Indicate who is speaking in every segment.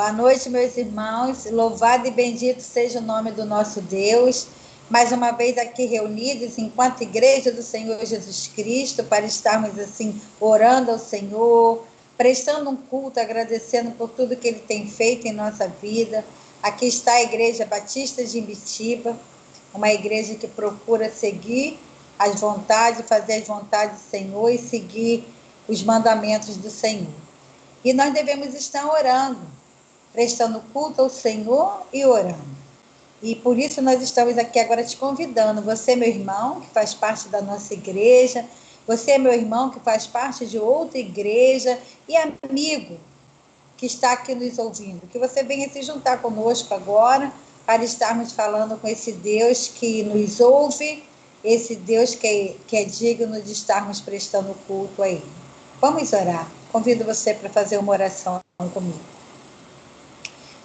Speaker 1: Boa noite, meus irmãos. Louvado e bendito seja o nome do nosso Deus. Mais uma vez aqui reunidos enquanto Igreja do Senhor Jesus Cristo, para estarmos assim orando ao Senhor, prestando um culto, agradecendo por tudo que Ele tem feito em nossa vida. Aqui está a Igreja Batista de Imbitiba, uma igreja que procura seguir as vontades, fazer as vontades do Senhor e seguir os mandamentos do Senhor. E nós devemos estar orando, prestando culto ao Senhor e orando. E por isso nós estamos aqui agora te convidando. Você, meu irmão, que faz parte da nossa igreja, você, meu irmão, que faz parte de outra igreja, e amigo que está aqui nos ouvindo, que você venha se juntar conosco agora para estarmos falando com esse Deus que nos ouve, esse Deus que é digno de estarmos prestando culto a Ele. Vamos orar. Convido você para fazer uma oração comigo.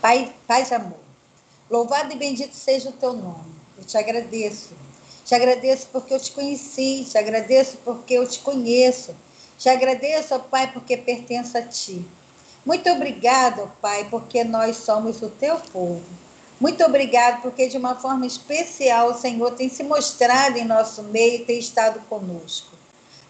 Speaker 1: Pai de amor, louvado e bendito seja o teu nome. Eu te agradeço. Te agradeço porque eu te conheci, te agradeço porque eu te conheço. Te agradeço, ó Pai, porque pertenço a ti. Muito obrigado, ó Pai, porque nós somos o teu povo. Muito obrigado porque de uma forma especial o Senhor tem se mostrado em nosso meio e tem estado conosco.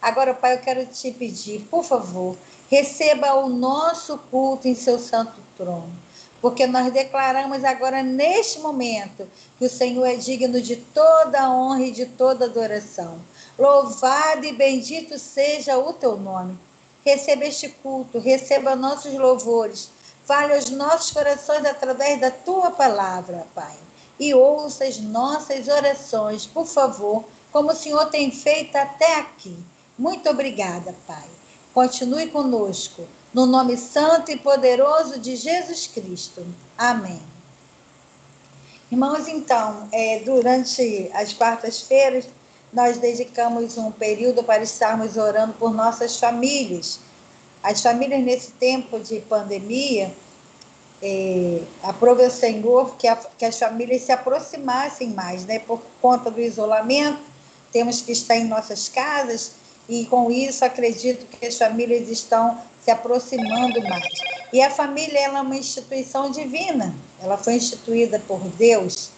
Speaker 1: Agora, Pai, eu quero te pedir, por favor, receba o nosso culto em seu santo trono, porque nós declaramos agora, neste momento, que o Senhor é digno de toda honra e de toda adoração. Louvado e bendito seja o teu nome. Receba este culto, receba nossos louvores, fale aos nossos corações através da tua palavra, Pai, e ouça as nossas orações, por favor, como o Senhor tem feito até aqui. Muito obrigada, Pai. Continue conosco, no nome santo e poderoso de Jesus Cristo. Amém. Irmãos, então, durante as quartas-feiras, nós dedicamos um período para estarmos orando por nossas famílias. As famílias, nesse tempo de pandemia, aprove ao Senhor que as famílias se aproximassem mais, né? Por conta do isolamento, temos que estar em nossas casas, e com isso acredito que as famílias estão se aproximando mais. E a família, ela é uma instituição divina, ela foi instituída por Deus.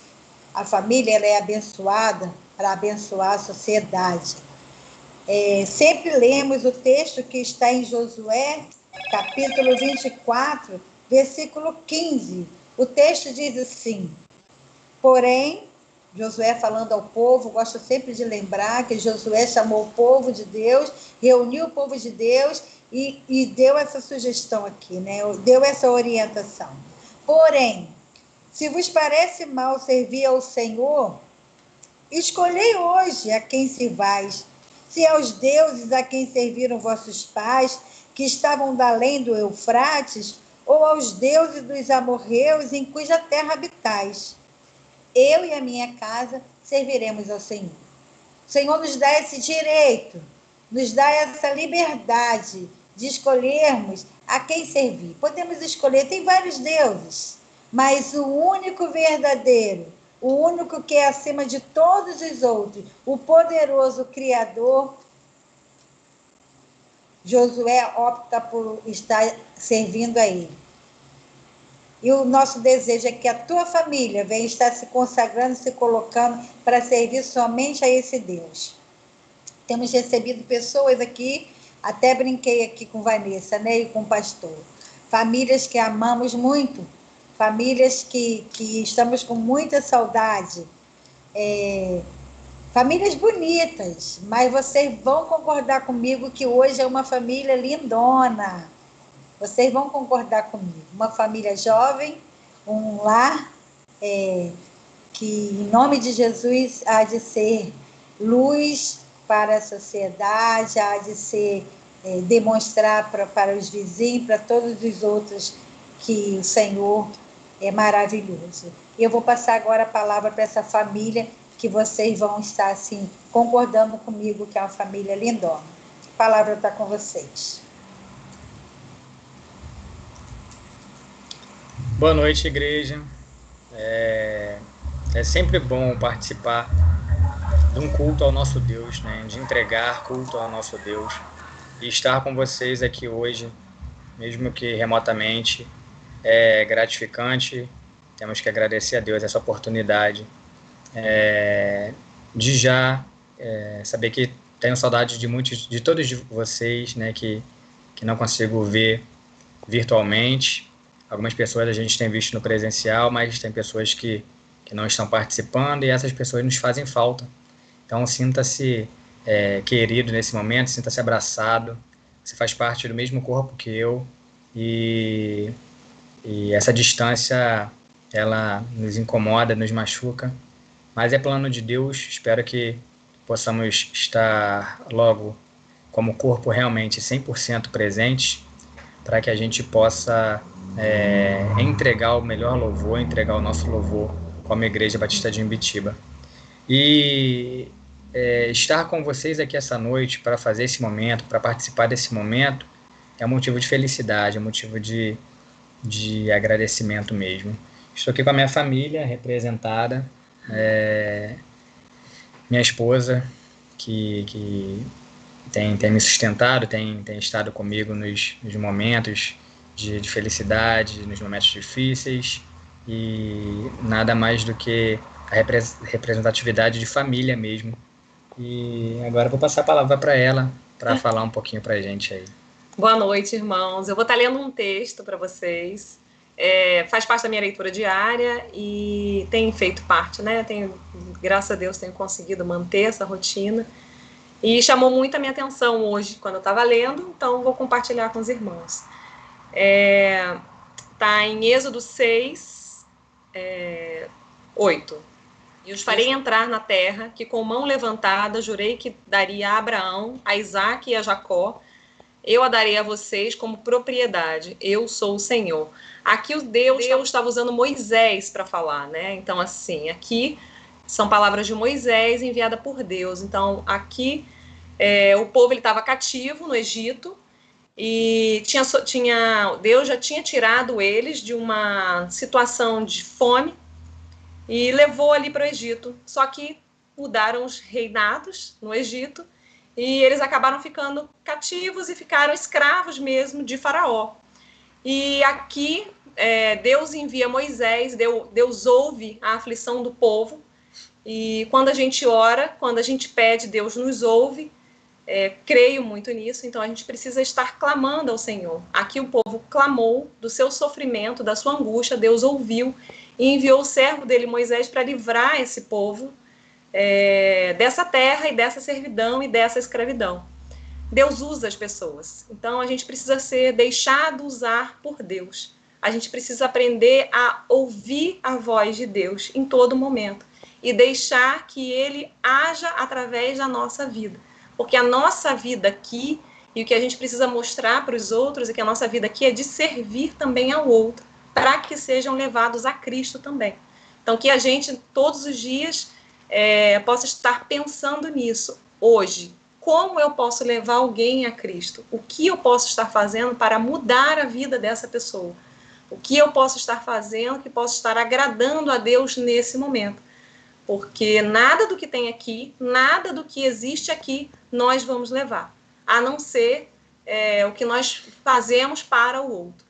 Speaker 1: A família, ela é abençoada para abençoar a sociedade. Sempre lemos o texto que está em Josué, capítulo 24, versículo 15. O texto diz assim: porém, Josué falando ao povo, gosto sempre de lembrar que Josué chamou o povo de Deus, reuniu o povo de Deus e deu essa sugestão aqui, né? Deu essa orientação. Porém, se vos parece mal servir ao Senhor, escolhei hoje a quem servais, se aos deuses a quem serviram vossos pais, que estavam da além do Eufrates, ou aos deuses dos amorreus em cuja terra habitais. Eu e a minha casa serviremos ao Senhor. O Senhor nos dá esse direito, nos dá essa liberdade de escolhermos a quem servir. Podemos escolher, tem vários deuses, mas o único verdadeiro, o único que é acima de todos os outros, o poderoso Criador, Josué opta por estar servindo a ele. E o nosso desejo é que a tua família venha estar se consagrando, se colocando para servir somente a esse Deus. Temos recebido pessoas aqui, até brinquei aqui com Vanessa, né, e com o pastor. Famílias que amamos muito, famílias que estamos com muita saudade. Famílias bonitas, mas vocês vão concordar comigo que hoje é uma família lindona. Vocês vão concordar comigo. Uma família jovem, um lar que, em nome de Jesus, há de ser luz para a sociedade, há de ser demonstrar para os vizinhos, para todos os outros, que o Senhor é maravilhoso. Eu vou passar agora a palavra para essa família, que vocês vão estar assim, concordando comigo, que é uma família lindona. A palavra está com vocês.
Speaker 2: Boa noite, igreja. É sempre bom participar de um culto ao nosso Deus, né? De entregar culto ao nosso Deus e estar com vocês aqui hoje, mesmo que remotamente, é gratificante. Temos que agradecer a Deus essa oportunidade de já saber que tenho saudade de todos de vocês, né, que não consigo ver virtualmente. Algumas pessoas a gente tem visto no presencial, mas tem pessoas que não estão participando e essas pessoas nos fazem falta. Então, sinta-se querido nesse momento, sinta-se abraçado. Você faz parte do mesmo corpo que eu e essa distância, ela nos incomoda, nos machuca, mas é plano de Deus. Espero que possamos estar logo como corpo realmente 100% presente, para que a gente possa entregar o melhor louvor, entregar o nosso louvor como Igreja Batista de Imbitiba. E estar com vocês aqui essa noite para fazer esse momento, para participar desse momento, é um motivo de felicidade, é um motivo de agradecimento mesmo. Estou aqui com a minha família representada, minha esposa, que tem me sustentado, tem estado comigo nos momentos de felicidade, nos momentos difíceis, e nada mais do que a representatividade de família mesmo. E agora eu vou passar a palavra para ela, para falar um pouquinho para a gente aí.
Speaker 3: Boa noite, irmãos. Eu vou estar lendo um texto para vocês. Faz parte da minha leitura diária e tem feito parte, né? Graças a Deus, tenho conseguido manter essa rotina. E chamou muito a minha atenção hoje, quando eu estava lendo, então vou compartilhar com os irmãos. Está em Êxodo 6, 8. E os farei entrar na terra, que com mão levantada jurei que daria a Abraão, a Isaque e a Jacó. Eu a darei a vocês como propriedade. Eu sou o Senhor. Aqui o Deus estava usando Moisés para falar, né? Então, assim, aqui são palavras de Moisés enviada por Deus. Então, aqui o povo estava cativo no Egito e Deus já tinha tirado eles de uma situação de fome e levou ali para o Egito. Só que mudaram os reinados no Egito e eles acabaram ficando cativos e ficaram escravos mesmo de Faraó. E aqui Deus envia Moisés, Deus ouve a aflição do povo. E quando a gente ora, quando a gente pede, Deus nos ouve. Creio muito nisso, então a gente precisa estar clamando ao Senhor. Aqui o povo clamou do seu sofrimento, da sua angústia, Deus ouviu e enviou o servo dele, Moisés, para livrar esse povo dessa terra e dessa servidão e dessa escravidão. Deus usa as pessoas, então a gente precisa ser deixado usar por Deus. A gente precisa aprender a ouvir a voz de Deus em todo momento e deixar que Ele haja através da nossa vida. Porque a nossa vida aqui, e o que a gente precisa mostrar para os outros, é que a nossa vida aqui é de servir também ao outro, para que sejam levados a Cristo também. Então, que a gente, todos os dias, possa estar pensando nisso. Hoje, como eu posso levar alguém a Cristo? O que eu posso estar fazendo para mudar a vida dessa pessoa? O que eu posso estar fazendo que possa estar agradando a Deus nesse momento? Porque nada do que tem aqui, nada do que existe aqui, nós vamos levar, a não ser o que nós fazemos para o outro.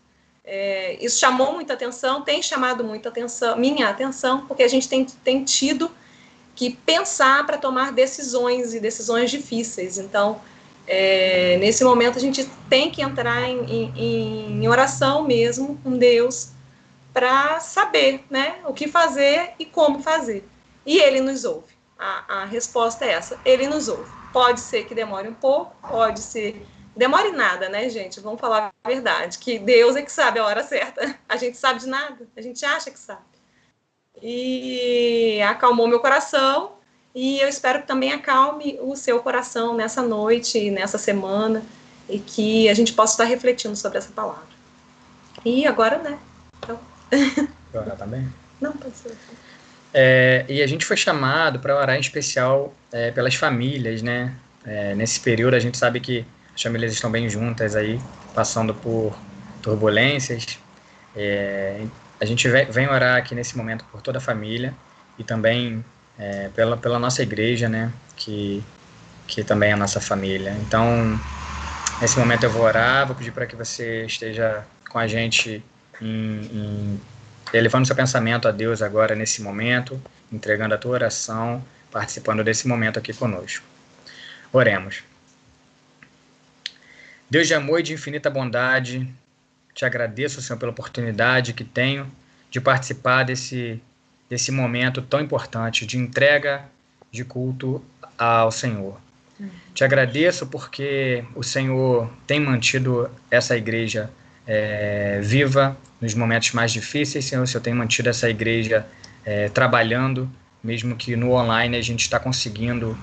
Speaker 3: Isso chamou muita atenção, tem chamado muita atenção, minha atenção, porque a gente tem tido que pensar para tomar decisões e decisões difíceis. Então, nesse momento, a gente tem que entrar em oração mesmo com Deus para saber, né, o que fazer e como fazer. E Ele nos ouve. A resposta é essa, Ele nos ouve. Pode ser que demore um pouco, pode ser... Demore nada, né, gente? Vamos falar a verdade, que Deus é que sabe a hora certa. A gente sabe de nada, a gente acha que sabe. E acalmou meu coração, e eu espero que também acalme o seu coração nessa noite, nessa semana, e que a gente possa estar refletindo sobre essa palavra. E agora, né? Então...
Speaker 2: Agora também?
Speaker 3: Não, pode ser.
Speaker 2: E a gente foi chamado para orar em especial pelas famílias, né? Nesse período a gente sabe que as famílias estão bem juntas aí, passando por turbulências. A gente vem orar aqui nesse momento por toda a família e também pela nossa igreja, né? Que também é a nossa família. Então, nesse momento eu vou orar, vou pedir para que você esteja com a gente elevando seu pensamento a Deus agora nesse momento, entregando a tua oração, participando desse momento aqui conosco. Oremos. Deus de amor e de infinita bondade, te agradeço, Senhor, pela oportunidade que tenho de participar desse momento tão importante de entrega de culto ao Senhor. Te agradeço porque o Senhor tem mantido essa igreja viva nos momentos mais difíceis, Senhor. O Senhor tem mantido essa igreja trabalhando, mesmo que no online a gente está conseguindo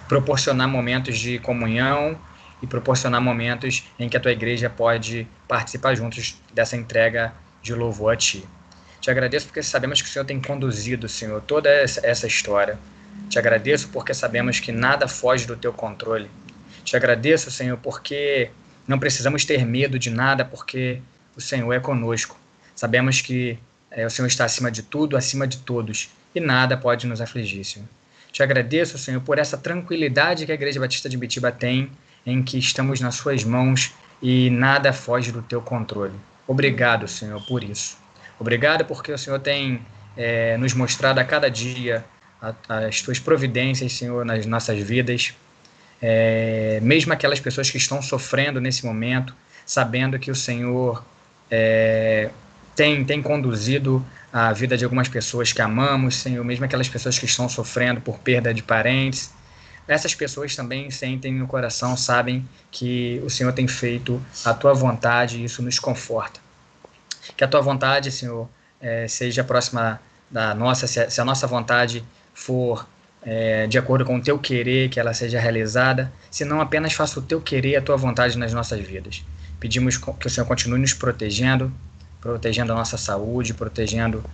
Speaker 2: proporcionar momentos de comunhão e proporcionar momentos em que a tua igreja pode participar juntos dessa entrega de louvor a Ti. Te agradeço porque sabemos que o Senhor tem conduzido, Senhor, toda essa história. Te agradeço porque sabemos que nada foge do Teu controle. Te agradeço, Senhor, porque não precisamos ter medo de nada, porque o Senhor é conosco. Sabemos que o Senhor está acima de tudo, acima de todos, e nada pode nos afligir, Senhor. Te agradeço, Senhor, por essa tranquilidade que a Igreja Batista de Ibitiba tem, em que estamos nas Suas mãos e nada foge do Teu controle. Obrigado, Senhor, por isso. Obrigado porque o Senhor tem nos mostrado a cada dia as Tuas providências, Senhor, nas nossas vidas. Mesmo aquelas pessoas que estão sofrendo nesse momento, sabendo que o Senhor tem conduzido a vida de algumas pessoas que amamos, Senhor, mesmo aquelas pessoas que estão sofrendo por perda de parentes. Essas pessoas também sentem no coração, sabem que o Senhor tem feito a Tua vontade e isso nos conforta. Que a Tua vontade, Senhor, seja próxima da nossa, se a nossa vontade for de acordo com o Teu querer, que ela seja realizada, se não apenas faça o Teu querer e a Tua vontade nas nossas vidas. Pedimos que o Senhor continue nos protegendo a nossa saúde, protegendo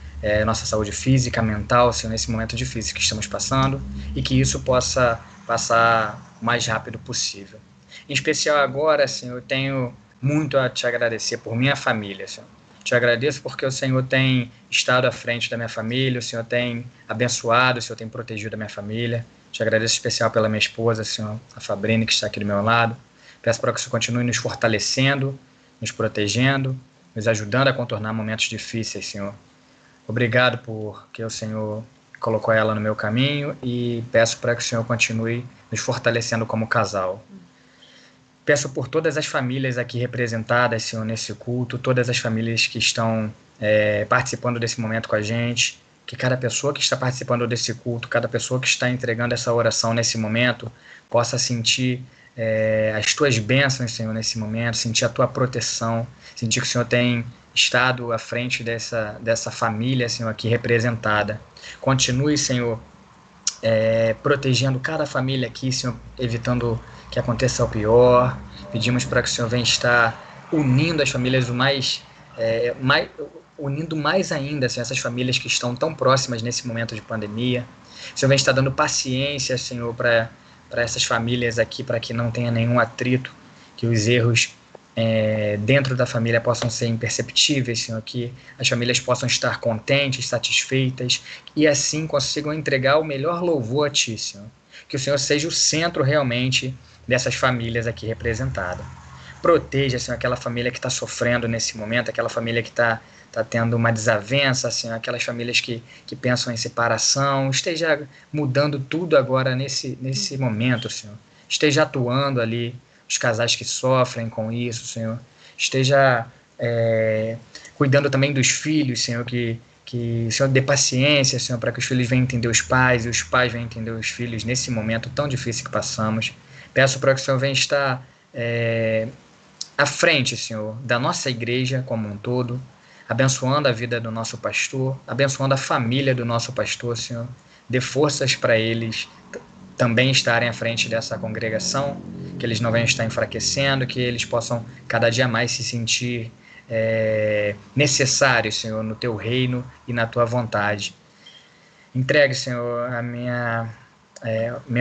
Speaker 2: nossa saúde física, mental, Senhor, nesse momento difícil que estamos passando, e que isso possa passar o mais rápido possível. Em especial agora, Senhor, eu tenho muito a Te agradecer por minha família, Senhor. Te agradeço porque o Senhor tem estado à frente da minha família, o Senhor tem abençoado, o Senhor tem protegido a minha família. Te agradeço em especial pela minha esposa, Senhor, a Fabrine, que está aqui do meu lado. Peço para que o Senhor continue nos fortalecendo, nos protegendo, nos ajudando a contornar momentos difíceis, Senhor. Obrigado porque o Senhor colocou ela no meu caminho e peço para que o Senhor continue nos fortalecendo como casal. Peço por todas as famílias aqui representadas, Senhor, nesse culto, todas as famílias que estão participando desse momento com a gente, que cada pessoa que está participando desse culto, cada pessoa que está entregando essa oração nesse momento, possa sentir as Tuas bênçãos, Senhor, nesse momento, sentir a Tua proteção, sentir que o Senhor tem estado à frente dessa família, Senhor, aqui representada. Continue, Senhor, protegendo cada família aqui, Senhor, evitando que aconteça o pior. Pedimos para que o Senhor venha estar unindo as famílias unindo mais ainda, Senhor, essas famílias que estão tão próximas nesse momento de pandemia. O Senhor venha estar dando paciência, Senhor, para essas famílias aqui, para que não tenha nenhum atrito, que os erros dentro da família possam ser imperceptíveis, Senhor, que as famílias possam estar contentes, satisfeitas e assim consigam entregar o melhor louvor a Ti, Senhor. Que o Senhor seja o centro realmente dessas famílias aqui representadas. Proteja, Senhor, aquela família que está sofrendo nesse momento, aquela família que está tendo uma desavença, Senhor, aquelas famílias que pensam em separação. Esteja mudando tudo agora nesse momento, Senhor. Esteja atuando ali os casais que sofrem com isso, Senhor. Esteja cuidando também dos filhos, Senhor, que o Senhor dê paciência, Senhor, para que os filhos venham entender os pais e os pais venham entender os filhos nesse momento tão difícil que passamos. Peço para que o Senhor venha estar à frente, Senhor, da nossa igreja como um todo, abençoando a vida do nosso pastor, abençoando a família do nosso pastor, Senhor. Dê forças para eles também estarem à frente dessa congregação, que eles não venham estar enfraquecendo, que eles possam cada dia mais se sentir necessários, Senhor, no Teu reino e na Tua vontade. Entregue, Senhor, a minha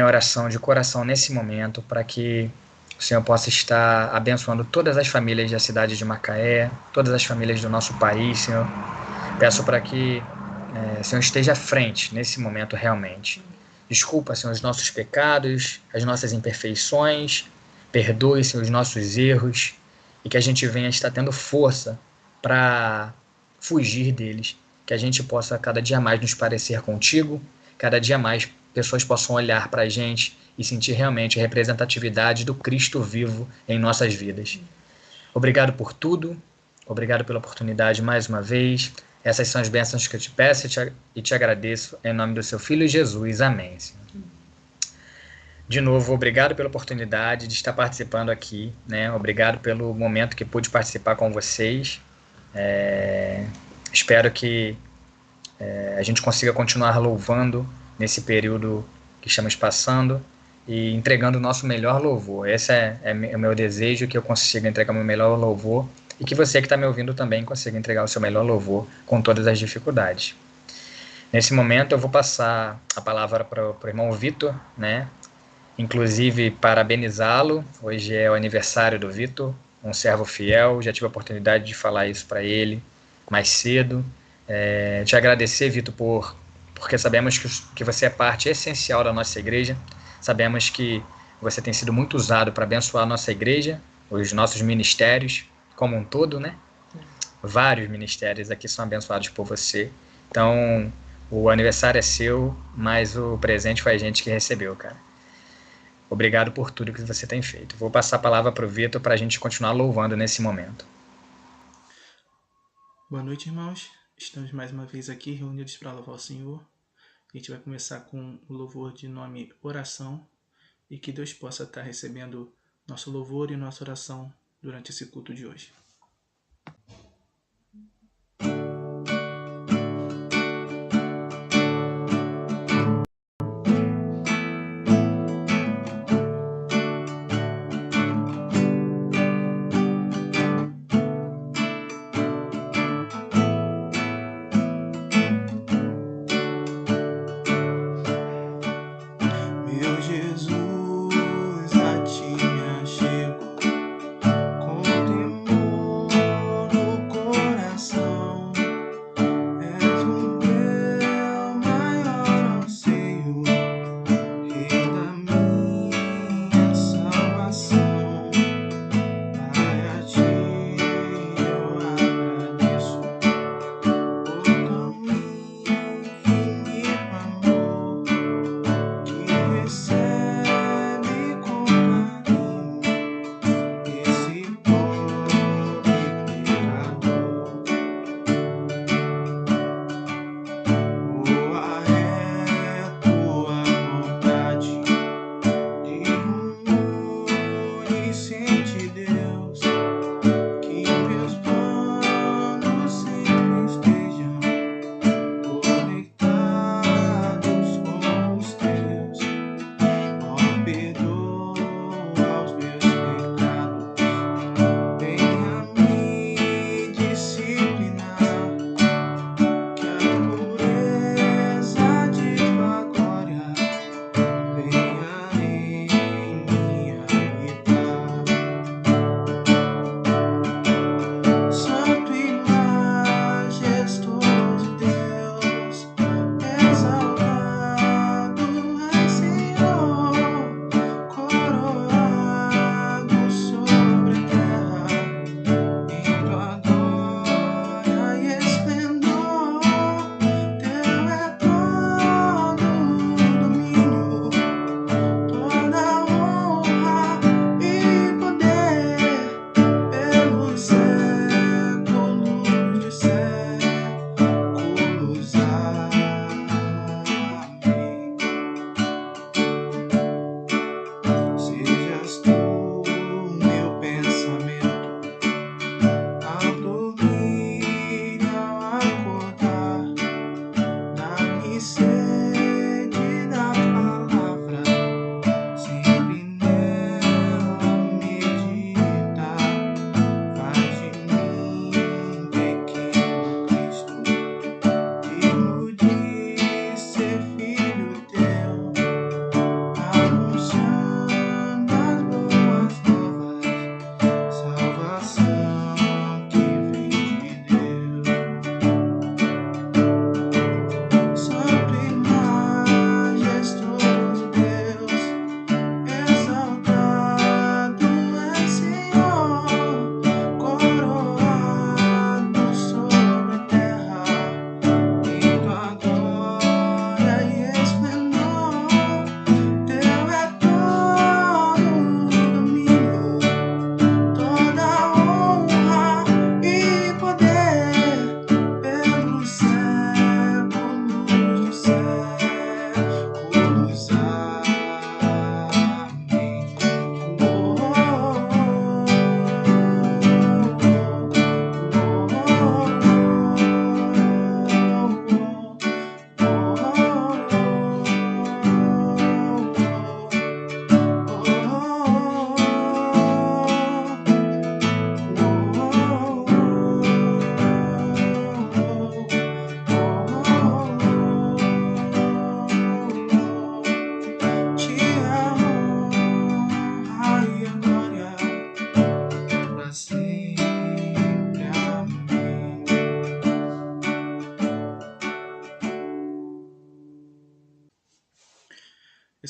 Speaker 2: oração de coração nesse momento, para que o Senhor possa estar abençoando todas as famílias da cidade de Macaé, todas as famílias do nosso país, Senhor. Peço para que o Senhor esteja à frente nesse momento realmente. Desculpa, Senhor, os nossos pecados, as nossas imperfeições, perdoe, Senhor, os nossos erros e que a gente venha estar tendo força para fugir deles, que a gente possa cada dia mais nos parecer contigo, cada dia mais pessoas possam olhar para a gente e sentir realmente a representatividade do Cristo vivo em nossas vidas. Obrigado por tudo, obrigado pela oportunidade mais uma vez. Essas são as bênçãos que eu te peço e te agradeço em nome do seu Filho Jesus. Amém, Senhor. De novo, obrigado pela oportunidade de estar participando aqui, né? Obrigado pelo momento que pude participar com vocês. Espero que a gente consiga continuar louvando nesse período que estamos passando e entregando o nosso melhor louvor. Esse é o meu desejo, que eu consiga entregar o meu melhor louvor e que você que está me ouvindo também consiga entregar o seu melhor louvor com todas as dificuldades. Nesse momento eu vou passar a palavra para o irmão Vitor, né? Inclusive parabenizá-lo. Hoje é o aniversário do Vitor, um servo fiel. Já tive a oportunidade de falar isso para ele mais cedo. Te agradecer, Vitor, porque sabemos que você é parte essencial da nossa igreja. Sabemos que você tem sido muito usado para abençoar a nossa igreja, os nossos ministérios como um todo, né? Vários ministérios aqui são abençoados por você. Então, o aniversário é seu, mas o presente foi a gente que recebeu, cara. Obrigado por tudo que você tem feito. Vou passar a palavra para o Vitor para a gente continuar louvando nesse momento.
Speaker 4: Boa noite, irmãos. Estamos mais uma vez aqui reunidos para louvar o Senhor. A gente vai começar com o louvor de nome Oração, e que Deus possa estar recebendo nosso louvor e nossa oração durante esse culto de hoje. Meu Jesus, a ti me achego, com temor no coração. És o meu maior anseio, Rei da minha salvação. Pai, a ti eu agradeço por tão infinito amor que recebe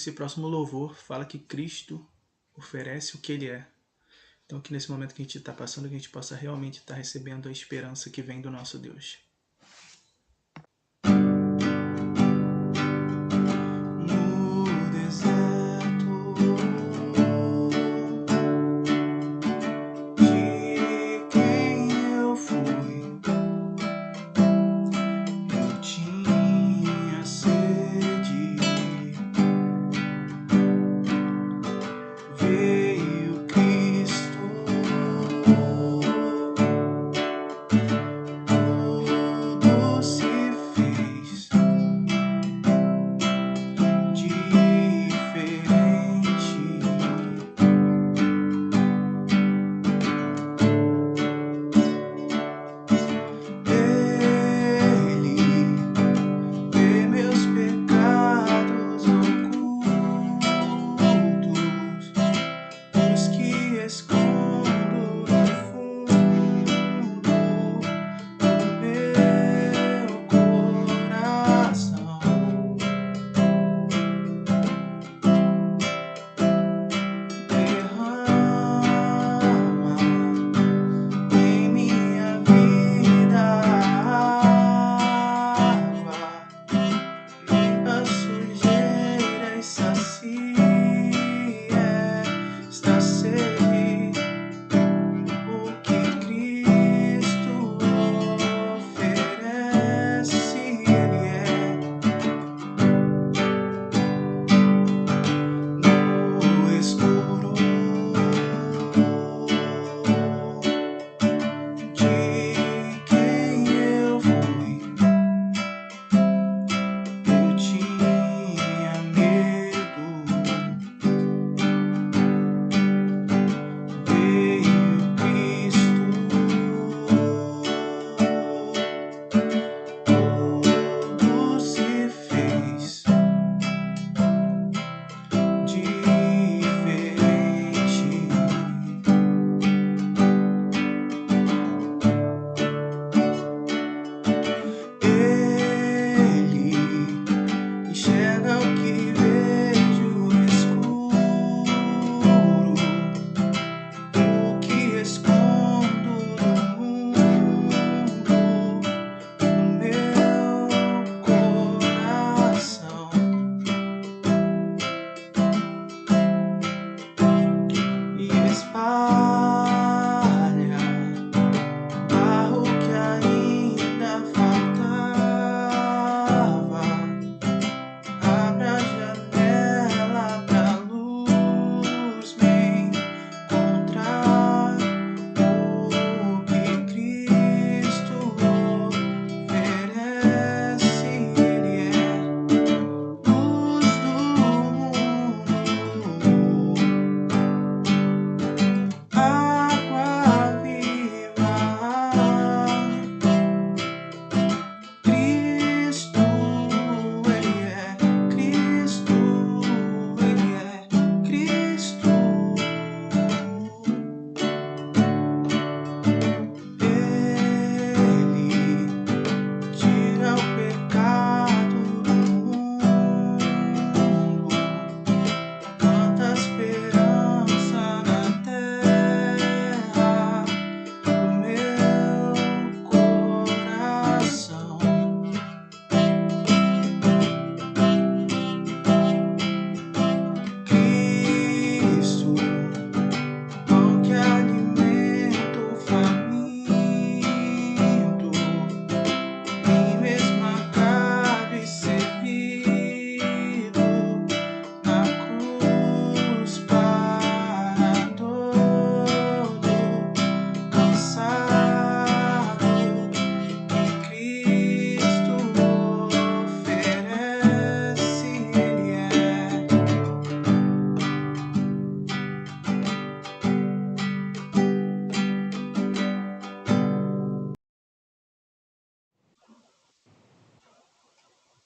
Speaker 4: esse próximo louvor fala que Cristo oferece o que Ele é. Então, que nesse momento que a gente está passando, que a gente possa realmente estar recebendo a esperança que vem do nosso Deus.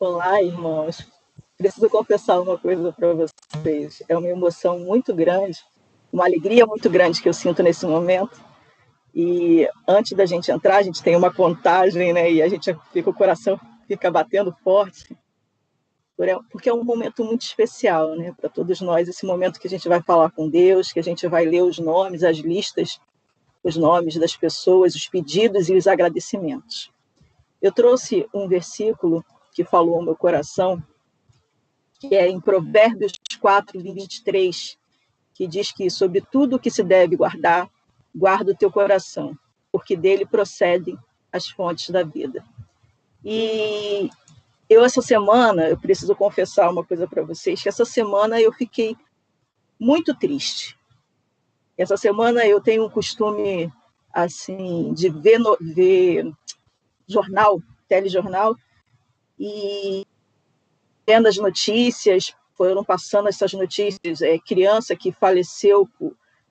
Speaker 5: Olá, irmãos. Preciso confessar uma coisa para vocês. É uma emoção muito grande, uma alegria muito grande que eu sinto nesse momento. E antes da gente entrar, a gente tem uma contagem, né? E a gente fica, o coração fica batendo forte. porque é um momento muito especial, né, para todos nós, esse momento que a gente vai falar com Deus, que a gente vai ler os nomes, as listas, os nomes das pessoas, os pedidos e os agradecimentos. Eu trouxe um versículo que falou ao meu coração, que é em Provérbios 4:23, que diz que sobre tudo que se deve guardar, guarda o teu coração, porque dele procedem as fontes da vida. E essa semana, eu preciso confessar uma coisa para vocês, que essa semana eu fiquei muito triste. Essa semana eu tenho um costume, assim, de ver jornal, telejornal, e vendo as notícias, foram passando essas notícias, criança que faleceu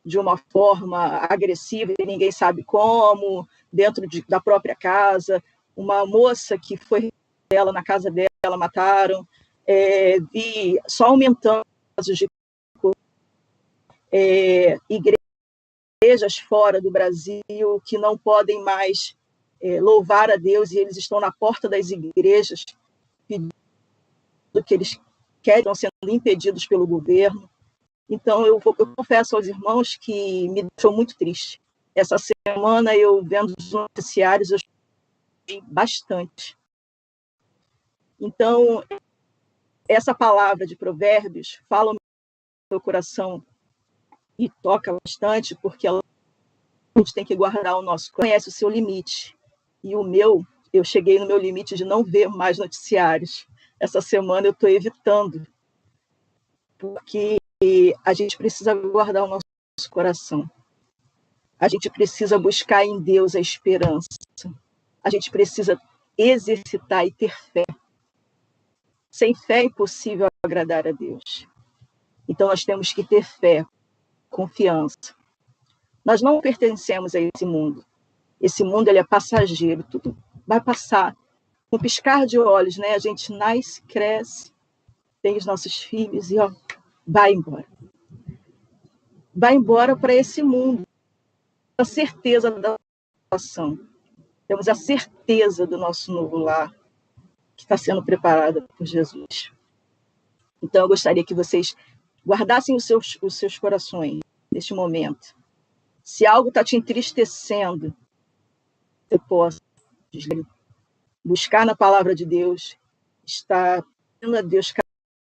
Speaker 5: de uma forma agressiva e ninguém sabe como, dentro da própria casa, uma moça que foi dela na casa dela, mataram, e só aumentando casos de igrejas fora do Brasil que não podem mais louvar a Deus, e eles estão na porta das igrejas pedindo que eles querem, estão sendo impedidos pelo governo. Então, eu confesso aos irmãos que me deixou muito triste. Essa semana, eu vendo os noticiários, eu chorei bastante. Então, essa palavra de Provérbios fala no meu coração e toca bastante, porque a gente tem que guardar o nosso, conhece o seu limite. E o meu, eu cheguei no meu limite de não ver mais noticiários. Essa semana eu estou evitando, porque a gente precisa guardar o nosso coração. A gente precisa buscar em Deus a esperança. A gente precisa exercitar e ter fé. Sem fé é impossível agradar a Deus. Então nós temos que ter fé, confiança. Nós não pertencemos a esse mundo. Esse mundo ele é passageiro, tudo vai passar. Com um piscar de olhos, né? A gente nasce, cresce, tem os nossos filhos e vai embora. Vai embora para esse mundo. A certeza da salvação. Temos a certeza do nosso novo lar, que está sendo preparada por Jesus. Então, eu gostaria que vocês guardassem os seus corações neste momento. Se algo está te entristecendo, você possa buscar na palavra de Deus, estar dando a Deus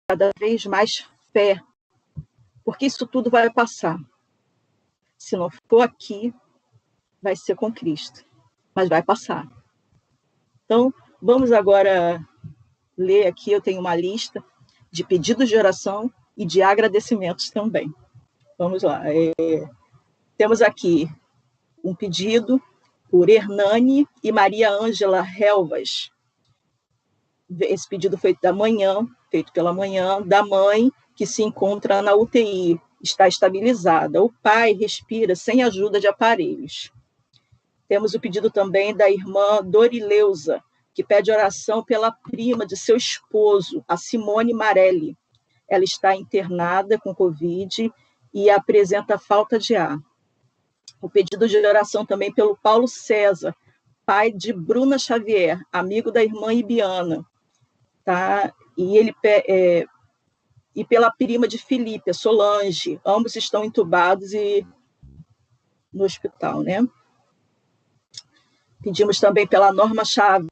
Speaker 5: cada vez mais fé, porque isso tudo vai passar. Se não for aqui, vai ser com Cristo, mas vai passar. Então, vamos agora ler aqui, eu tenho uma lista de pedidos de oração e de agradecimentos também. Vamos lá. Temos aqui um pedido por Hernani e Maria Ângela Helvas. Esse pedido foi feito pela manhã, da mãe que se encontra na UTI, está estabilizada. O pai respira sem ajuda de aparelhos. Temos o pedido também da irmã Dorileuza, que pede oração pela prima de seu esposo, a Simone Marelli. Ela está internada com Covid e apresenta falta de ar. O pedido de oração também pelo Paulo César, pai de Bruna Xavier, amigo da irmã Ibiana, tá? E pela prima de Felipe, a Solange. Ambos estão entubados e no hospital, né? Pedimos também pela Norma Chaves,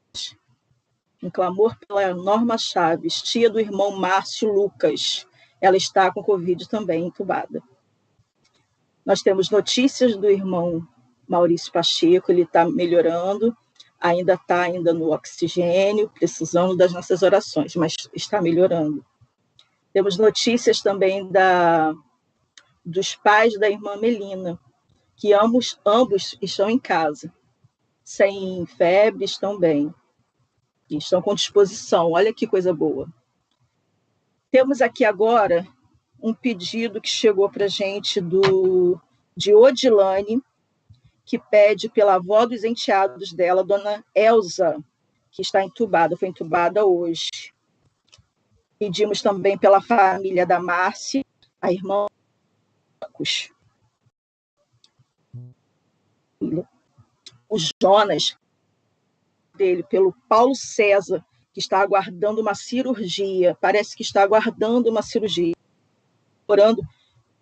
Speaker 5: um clamor pela Norma Chaves, tia do irmão Márcio Lucas. Ela está com Covid também, entubada. Nós temos notícias do irmão Maurício Pacheco, ele está melhorando, ainda está no oxigênio, precisando das nossas orações, mas está melhorando. Temos notícias também dos pais da irmã Melina, que ambos estão em casa, sem febre, estão bem, e estão com disposição. Olha que coisa boa. Temos aqui agora um pedido que chegou para a gente de Odilane, que pede pela avó dos enteados dela, dona Elza, que está entubada, foi entubada hoje. Pedimos também pela família da Márcia, a irmã Marcos. O Jonas, dele, pelo Paulo César, que está aguardando uma cirurgia, parece que está aguardando uma cirurgia, orando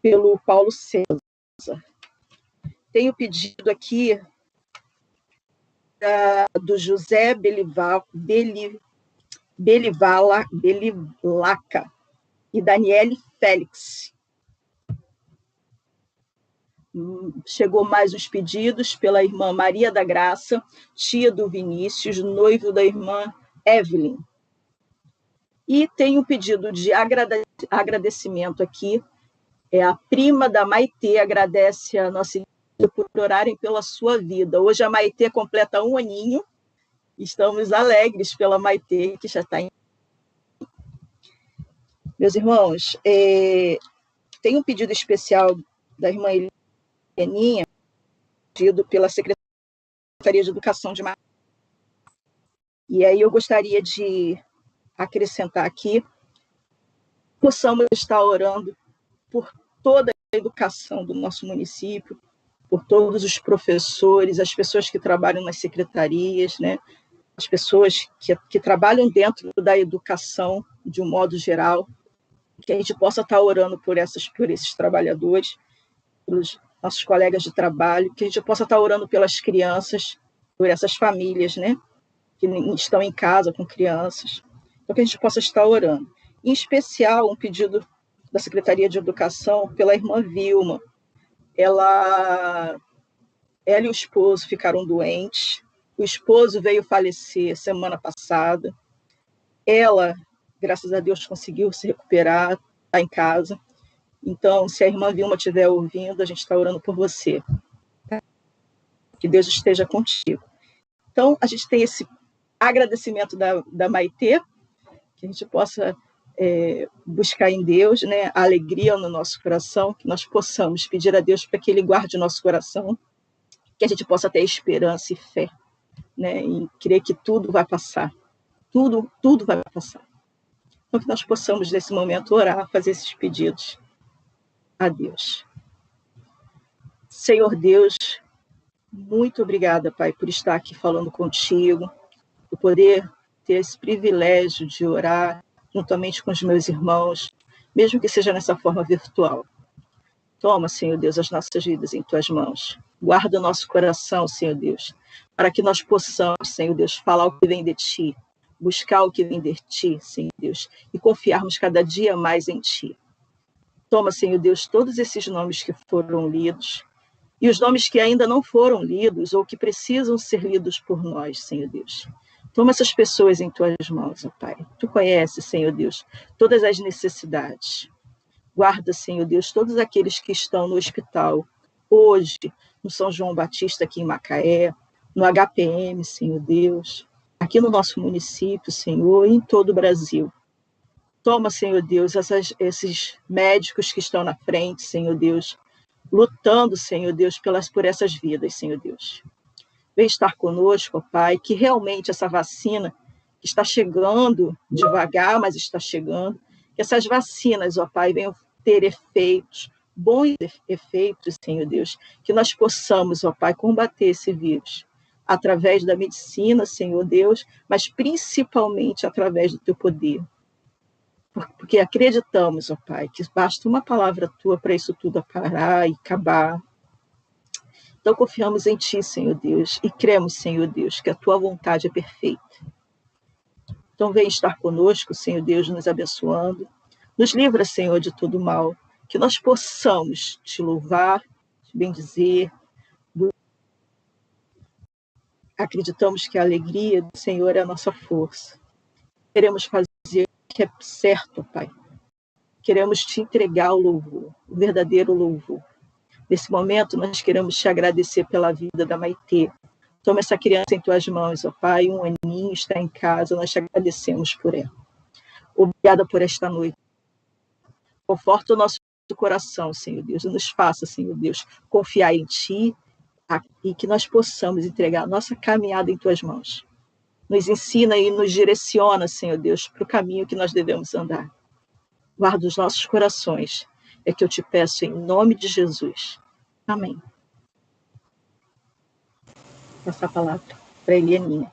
Speaker 5: pelo Paulo César. Tenho pedido aqui do José Belilaca e Daniele Félix. Chegou mais uns pedidos pela irmã Maria da Graça, tia do Vinícius, noivo da irmã Evelyn. E tem um pedido de agradecimento aqui. A prima da Maitê agradece a nossa igreja por orarem pela sua vida. Hoje a Maitê completa 1 aninho. Estamos alegres pela Maitê, que já está em... Meus irmãos, tem um pedido especial da irmã Heleninha, pedido pela Secretaria de Educação de Macaé. E aí eu gostaria de acrescentar aqui, possamos estar orando por toda a educação do nosso município, por todos os professores, as pessoas que trabalham nas secretarias, né? As pessoas que trabalham dentro da educação, de um modo geral, que a gente possa estar orando por esses trabalhadores, pelos nossos colegas de trabalho, que a gente possa estar orando pelas crianças, por essas famílias, né? Que estão em casa com crianças, então que a gente possa estar orando. Em especial, um pedido da Secretaria de Educação pela irmã Vilma. Ela e o esposo ficaram doentes, o esposo veio falecer semana passada, ela, graças a Deus, conseguiu se recuperar, está em casa. Então, se a irmã Vilma estiver ouvindo, a gente está orando por você. Que Deus esteja contigo. Então, a gente tem esse agradecimento da Maitê, que a gente possa buscar em Deus, né, a alegria no nosso coração, que nós possamos pedir a Deus para que Ele guarde o nosso coração, que a gente possa ter esperança e fé, né, e crer que tudo vai passar. Tudo vai passar. Então, que nós possamos, nesse momento, orar, fazer esses pedidos a Deus. Senhor Deus, muito obrigada, Pai, por estar aqui falando contigo, por poder ter esse privilégio de orar juntamente com os meus irmãos, mesmo que seja nessa forma virtual. Toma, Senhor Deus, as nossas vidas em tuas mãos. Guarda o nosso coração, Senhor Deus, para que nós possamos, Senhor Deus, falar o que vem de ti, buscar o que vem de ti, Senhor Deus, e confiarmos cada dia mais em ti. Toma, Senhor Deus, todos esses nomes que foram lidos e os nomes que ainda não foram lidos ou que precisam ser lidos por nós, Senhor Deus. Toma essas pessoas em tuas mãos, ó Pai. Tu conheces, Senhor Deus, todas as necessidades. Guarda, Senhor Deus, todos aqueles que estão no hospital hoje, no São João Batista aqui em Macaé, no HPM, Senhor Deus, aqui no nosso município, Senhor, e em todo o Brasil. Toma, Senhor Deus, esses médicos que estão na frente, Senhor Deus, lutando, Senhor Deus, por essas vidas, Senhor Deus. Vem estar conosco, ó Pai, que realmente essa vacina que está chegando devagar, mas está chegando, que essas vacinas, ó Pai, venham ter efeitos, bons efeitos, Senhor Deus, que nós possamos, ó Pai, combater esse vírus através da medicina, Senhor Deus, mas principalmente através do teu poder. Porque acreditamos, ó Pai, que basta uma palavra tua para isso tudo parar e acabar. Então confiamos em ti, Senhor Deus, e cremos, Senhor Deus, que a tua vontade é perfeita. Então vem estar conosco, Senhor Deus, nos abençoando. Nos livra, Senhor, de todo mal, que nós possamos te louvar, te bendizer. Acreditamos que a alegria do Senhor é a nossa força. Queremos fazer o que é certo, Pai. Queremos te entregar o louvor, o verdadeiro louvor. Nesse momento, nós queremos te agradecer pela vida da Maitê. Toma essa criança em tuas mãos, ó Pai, 1 aninho, está em casa, nós te agradecemos por ela. Obrigada por esta noite. Conforta o nosso coração, Senhor Deus, e nos faça, Senhor Deus, confiar em ti e que nós possamos entregar a nossa caminhada em tuas mãos. Nos ensina e nos direciona, Senhor Deus, para o caminho que nós devemos andar. Guarda os nossos corações, é que eu te peço em nome de Jesus. Amém. Vou passar a palavra para a Heleninha.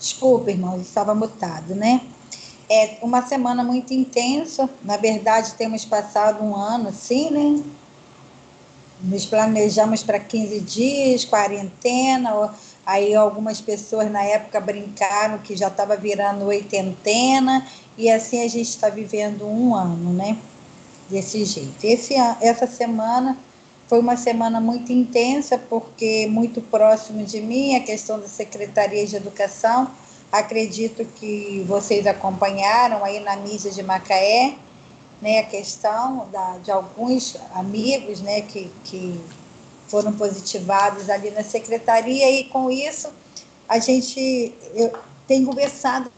Speaker 1: Desculpa, irmãos, estava mutado, né? É uma semana muito intensa. Na verdade, temos passado um ano assim, né? Nos planejamos para 15 dias, quarentena. Aí algumas pessoas na época brincaram que já estava virando oitentena. E assim a gente está vivendo um ano, né? Desse jeito. Essa semana foi uma semana muito intensa, porque muito próximo de mim, a questão da Secretaria de Educação. Acredito que vocês acompanharam aí na mídia de Macaé, né, a questão de alguns amigos, né, que foram positivados ali na secretaria, e com isso eu tenho conversado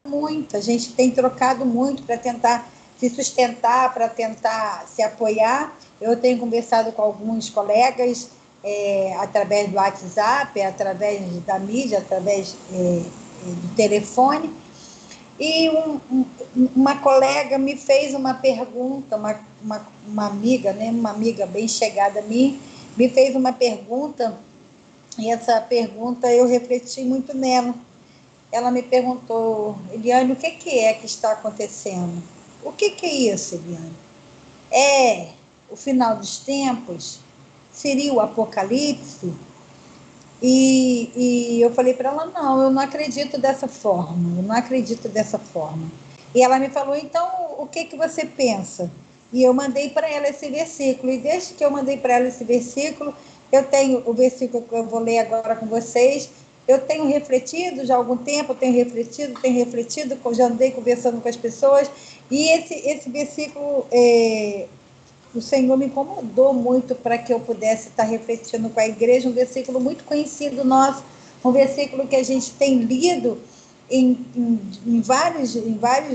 Speaker 1: muito, a gente tem trocado muito para tentar se sustentar, para tentar se apoiar. Eu tenho conversado com alguns colegas através do WhatsApp, através da mídia, através do telefone. E uma colega me fez uma pergunta, uma amiga, né, uma amiga bem chegada a mim, me fez uma pergunta, e essa pergunta eu refleti muito nela. Ela me perguntou: Eliane, o que é que está acontecendo? O que é isso, Eliane? É o final dos tempos? Seria o apocalipse? E eu falei para ela: não, eu não acredito dessa forma, eu não acredito dessa forma. E ela me falou: então, o que você pensa? E eu mandei para ela esse versículo, e desde que eu mandei para ela esse versículo, eu tenho o versículo que eu vou ler agora com vocês, eu tenho refletido já há algum tempo, tenho refletido, já andei conversando com as pessoas, e esse versículo, o Senhor me incomodou muito para que eu pudesse estar refletindo com a igreja, um versículo muito conhecido nosso, um versículo que a gente tem lido em vários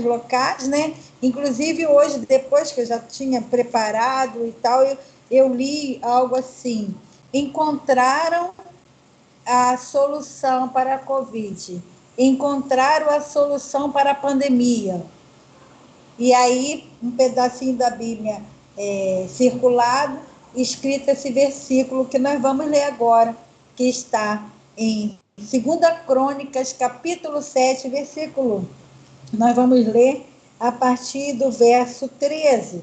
Speaker 1: locais, né? Inclusive hoje, depois que eu já tinha preparado e tal, eu li algo assim: encontraram a solução para a Covid, encontraram a solução para a pandemia. E aí, um pedacinho da Bíblia circulado, escrito esse versículo que nós vamos ler agora, que está em 2 Crônicas, capítulo 7, versículo. Nós vamos ler a partir do verso 13.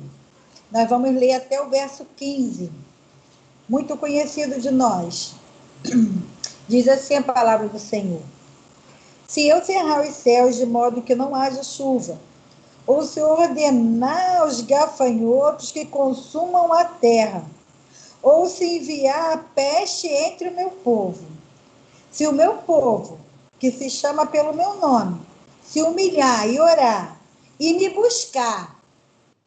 Speaker 1: Nós vamos ler até o verso 15. Muito conhecido de nós. Diz assim a palavra do Senhor: se eu cerrar os céus de modo que não haja chuva, ou se ordenar aos gafanhotos que consumam a terra, ou se enviar a peste entre o meu povo, se o meu povo, que se chama pelo meu nome, se humilhar e orar, e me buscar,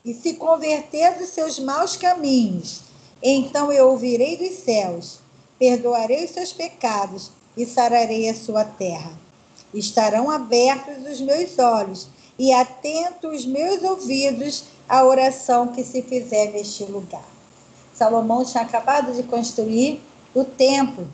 Speaker 1: e se converter dos seus maus caminhos, então eu ouvirei dos céus, perdoarei os seus pecados e sararei a sua terra. Estarão abertos os meus olhos e atentos os meus ouvidos à oração que se fizer neste lugar. Salomão tinha acabado de construir o templo,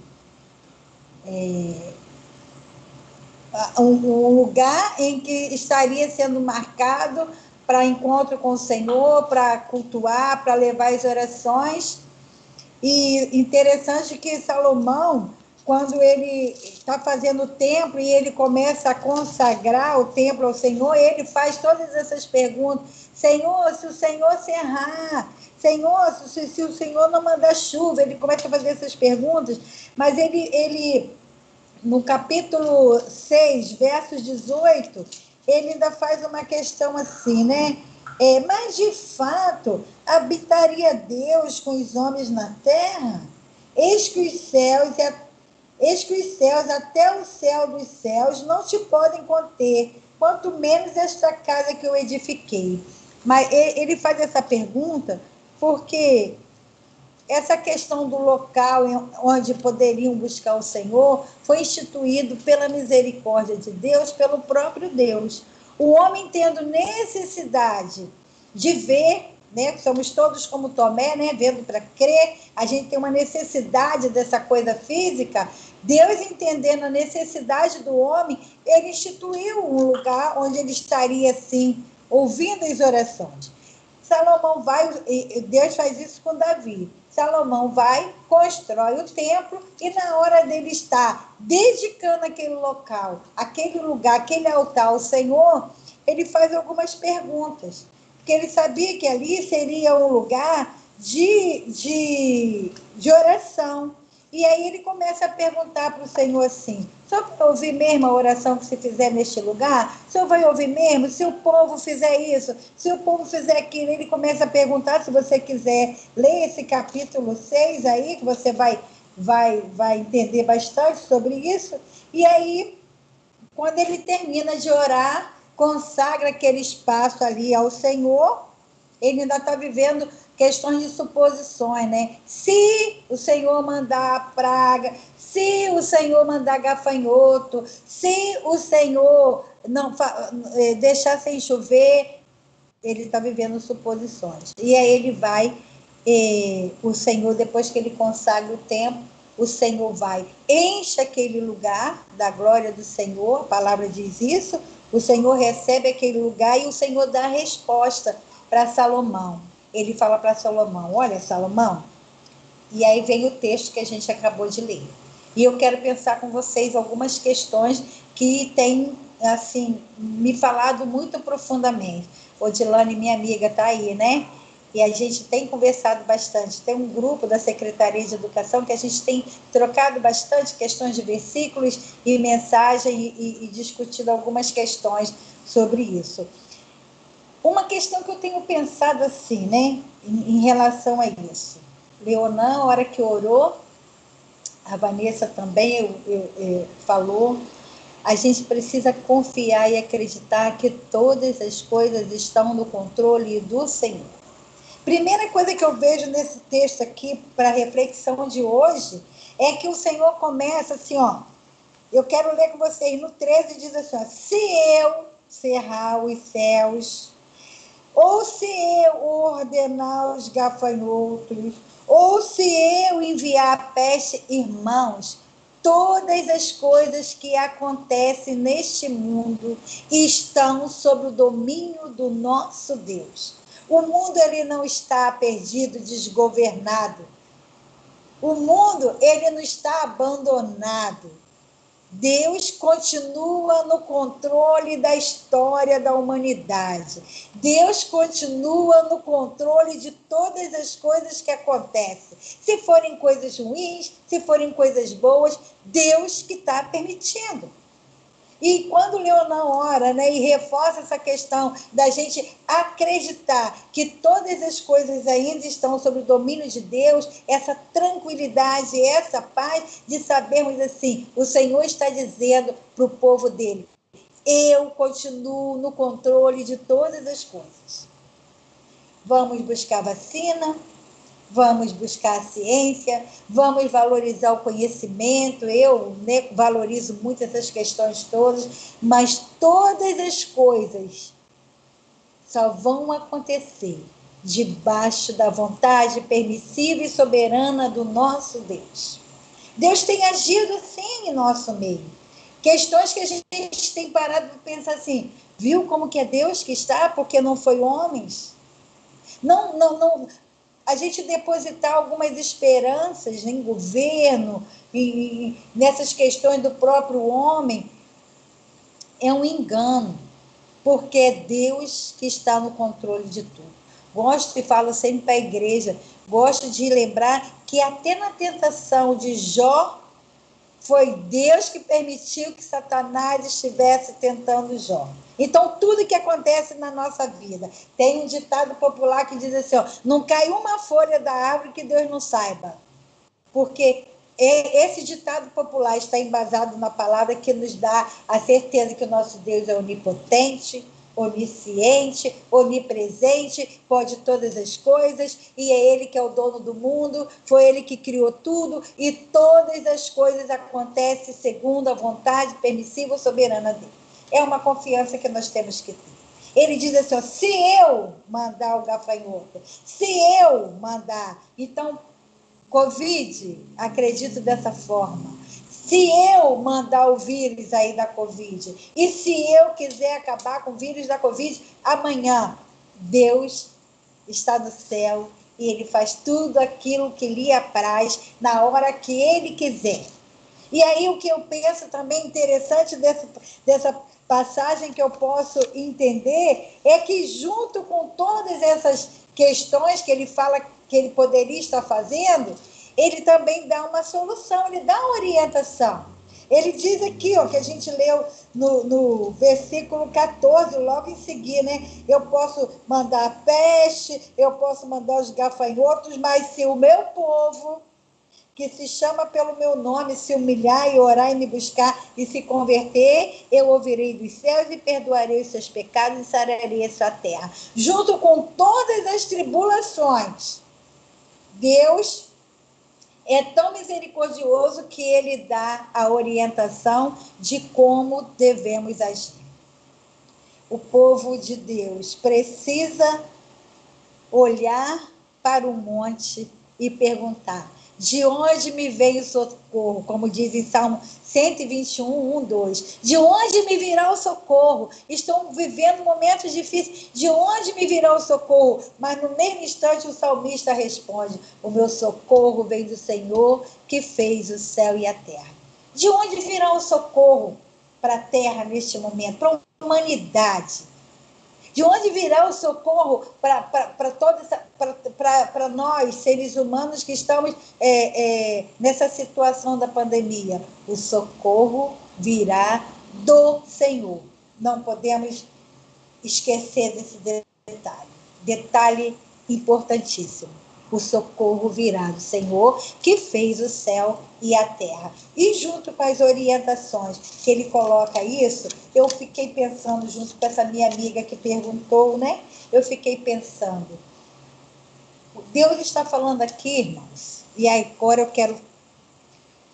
Speaker 1: um lugar em que estaria sendo marcado para encontro com o Senhor, para cultuar, para levar as orações. E interessante que Salomão, quando ele está fazendo o templo e ele começa a consagrar o templo ao Senhor, ele faz todas essas perguntas: Senhor, se o Senhor cerrar, Senhor, se o Senhor não mandar chuva, ele começa a fazer essas perguntas, mas ele no capítulo 6, versos 18, ele ainda faz uma questão assim, né? Mas, de fato, habitaria Deus com os homens na terra? Eis que os céus, até o céu dos céus, não te podem conter, quanto menos esta casa que eu edifiquei. Mas ele faz essa pergunta porque essa questão do local onde poderiam buscar o Senhor foi instituído pela misericórdia de Deus, pelo próprio Deus. O homem tendo necessidade de ver, né, somos todos como Tomé, né, vendo para crer, a gente tem uma necessidade dessa coisa física. Deus, entendendo a necessidade do homem, ele instituiu um lugar onde ele estaria, assim, ouvindo as orações. Salomão vai, Deus faz isso com Davi. Salomão vai, constrói o templo, e na hora dele estar dedicando aquele local, aquele lugar, aquele altar ao Senhor, ele faz algumas perguntas, porque ele sabia que ali seria um lugar de oração. E aí ele começa a perguntar para o Senhor assim: o Senhor vai ouvir mesmo a oração que se fizer neste lugar? O Senhor vai ouvir mesmo? Se o povo fizer isso, se o povo fizer aquilo? Ele começa a perguntar. Se você quiser ler esse capítulo 6 aí, que você vai entender bastante sobre isso. E aí, quando ele termina de orar, consagra aquele espaço ali ao Senhor, ele ainda está vivendo questões de suposições, né? Se o Senhor mandar a praga, se o Senhor mandar gafanhoto, se o Senhor não deixar sem chover, ele está vivendo suposições. E aí ele vai, o Senhor, depois que ele consagra o templo, o Senhor vai, enche aquele lugar da glória do Senhor, a palavra diz isso, o Senhor recebe aquele lugar e o Senhor dá a resposta para Salomão. Ele fala para Salomão: olha, Salomão, e aí vem o texto que a gente acabou de ler. E eu quero pensar com vocês algumas questões que têm, assim, me falado muito profundamente. Odilane, minha amiga, está aí, né? E a gente tem conversado bastante. Tem um grupo da Secretaria de Educação que a gente tem trocado bastante questões de versículos e mensagem e discutido algumas questões sobre isso. Uma questão que eu tenho pensado assim, né, em relação a isso. Leonan, a hora que orou, a Vanessa também falou, a gente precisa confiar e acreditar que todas as coisas estão no controle do Senhor. Primeira coisa que eu vejo nesse texto aqui, para a reflexão de hoje, é que o Senhor começa assim, ó, eu quero ler com vocês, no 13 diz assim, ó, se eu cerrar os céus, ou se eu ordenar os gafanhotos, ou se eu enviar a peste, irmãos, todas as coisas que acontecem neste mundo estão sob o domínio do nosso Deus. O mundo, ele não está perdido, desgovernado. O mundo, ele não está abandonado. Deus continua no controle da história da humanidade. Deus continua no controle de todas as coisas que acontecem. Se forem coisas ruins, se forem coisas boas, Deus que está permitindo. E quando Leonan ora, né, e reforça essa questão da gente acreditar que todas as coisas ainda estão sob o domínio de Deus, essa tranquilidade, essa paz de sabermos assim, o Senhor está dizendo para o povo dele: eu continuo no controle de todas as coisas. Vamos buscar vacina, vamos buscar a ciência, vamos valorizar o conhecimento. Eu, né, valorizo muito essas questões todas, mas todas as coisas só vão acontecer debaixo da vontade permissiva e soberana do nosso Deus. Deus tem agido sim em nosso meio. Questões que a gente tem parado para pensar assim, viu como que é Deus que está, porque não foi homens? Não, a gente depositar algumas esperanças em governo, nessas questões do próprio homem, é um engano, porque é Deus que está no controle de tudo. Gosto e falo sempre para a igreja, gosto de lembrar que até na tentação de Jó, foi Deus que permitiu que Satanás estivesse tentando Jó. Então, tudo que acontece na nossa vida, tem um ditado popular que diz assim, ó, não cai uma folha da árvore que Deus não saiba. Porque esse ditado popular está embasado na palavra que nos dá a certeza que o nosso Deus é onipotente, onisciente, onipresente, pode todas as coisas, e é Ele que é o dono do mundo, foi Ele que criou tudo, e todas as coisas acontecem segundo a vontade permissiva e soberana dele. É uma confiança que nós temos que ter. Ele diz assim, ó, se eu mandar o gafanhoto, se eu mandar, então, Covid, acredito dessa forma. Se eu mandar o vírus aí da Covid, e se eu quiser acabar com o vírus da Covid, amanhã, Deus está no céu e ele faz tudo aquilo que lhe apraz na hora que ele quiser. E aí o que eu penso também interessante dessa passagem que eu posso entender é que junto com todas essas questões que ele fala que ele poderia estar fazendo, ele também dá uma solução, ele dá uma orientação. Ele diz aqui, ó, que a gente leu no versículo 14, logo em seguida, né? Eu posso mandar a peste, eu posso mandar os gafanhotos, mas se o meu povo, que se chama pelo meu nome, se humilhar e orar e me buscar e se converter, eu ouvirei dos céus e perdoarei os seus pecados e sararei a sua terra. Junto com todas as tribulações, Deus é tão misericordioso que ele dá a orientação de como devemos agir. O povo de Deus precisa olhar para o monte e perguntar: de onde me vem o socorro? Como diz em Salmo 121, 1, 2. De onde me virá o socorro? Estou vivendo momentos difíceis. De onde me virá o socorro? Mas no mesmo instante o salmista responde: o meu socorro vem do Senhor que fez o céu e a terra. De onde virá o socorro para a terra neste momento? Para a humanidade? De onde virá o socorro para nós, seres humanos, que estamos nessa situação da pandemia? O socorro virá do Senhor. Não podemos esquecer desse detalhe. Detalhe importantíssimo. O socorro virá do Senhor, que fez o céu e a terra. E junto com as orientações que ele coloca isso, eu fiquei pensando, junto com essa minha amiga que perguntou, né? Eu fiquei pensando, Deus está falando aqui, irmãos, e agora eu quero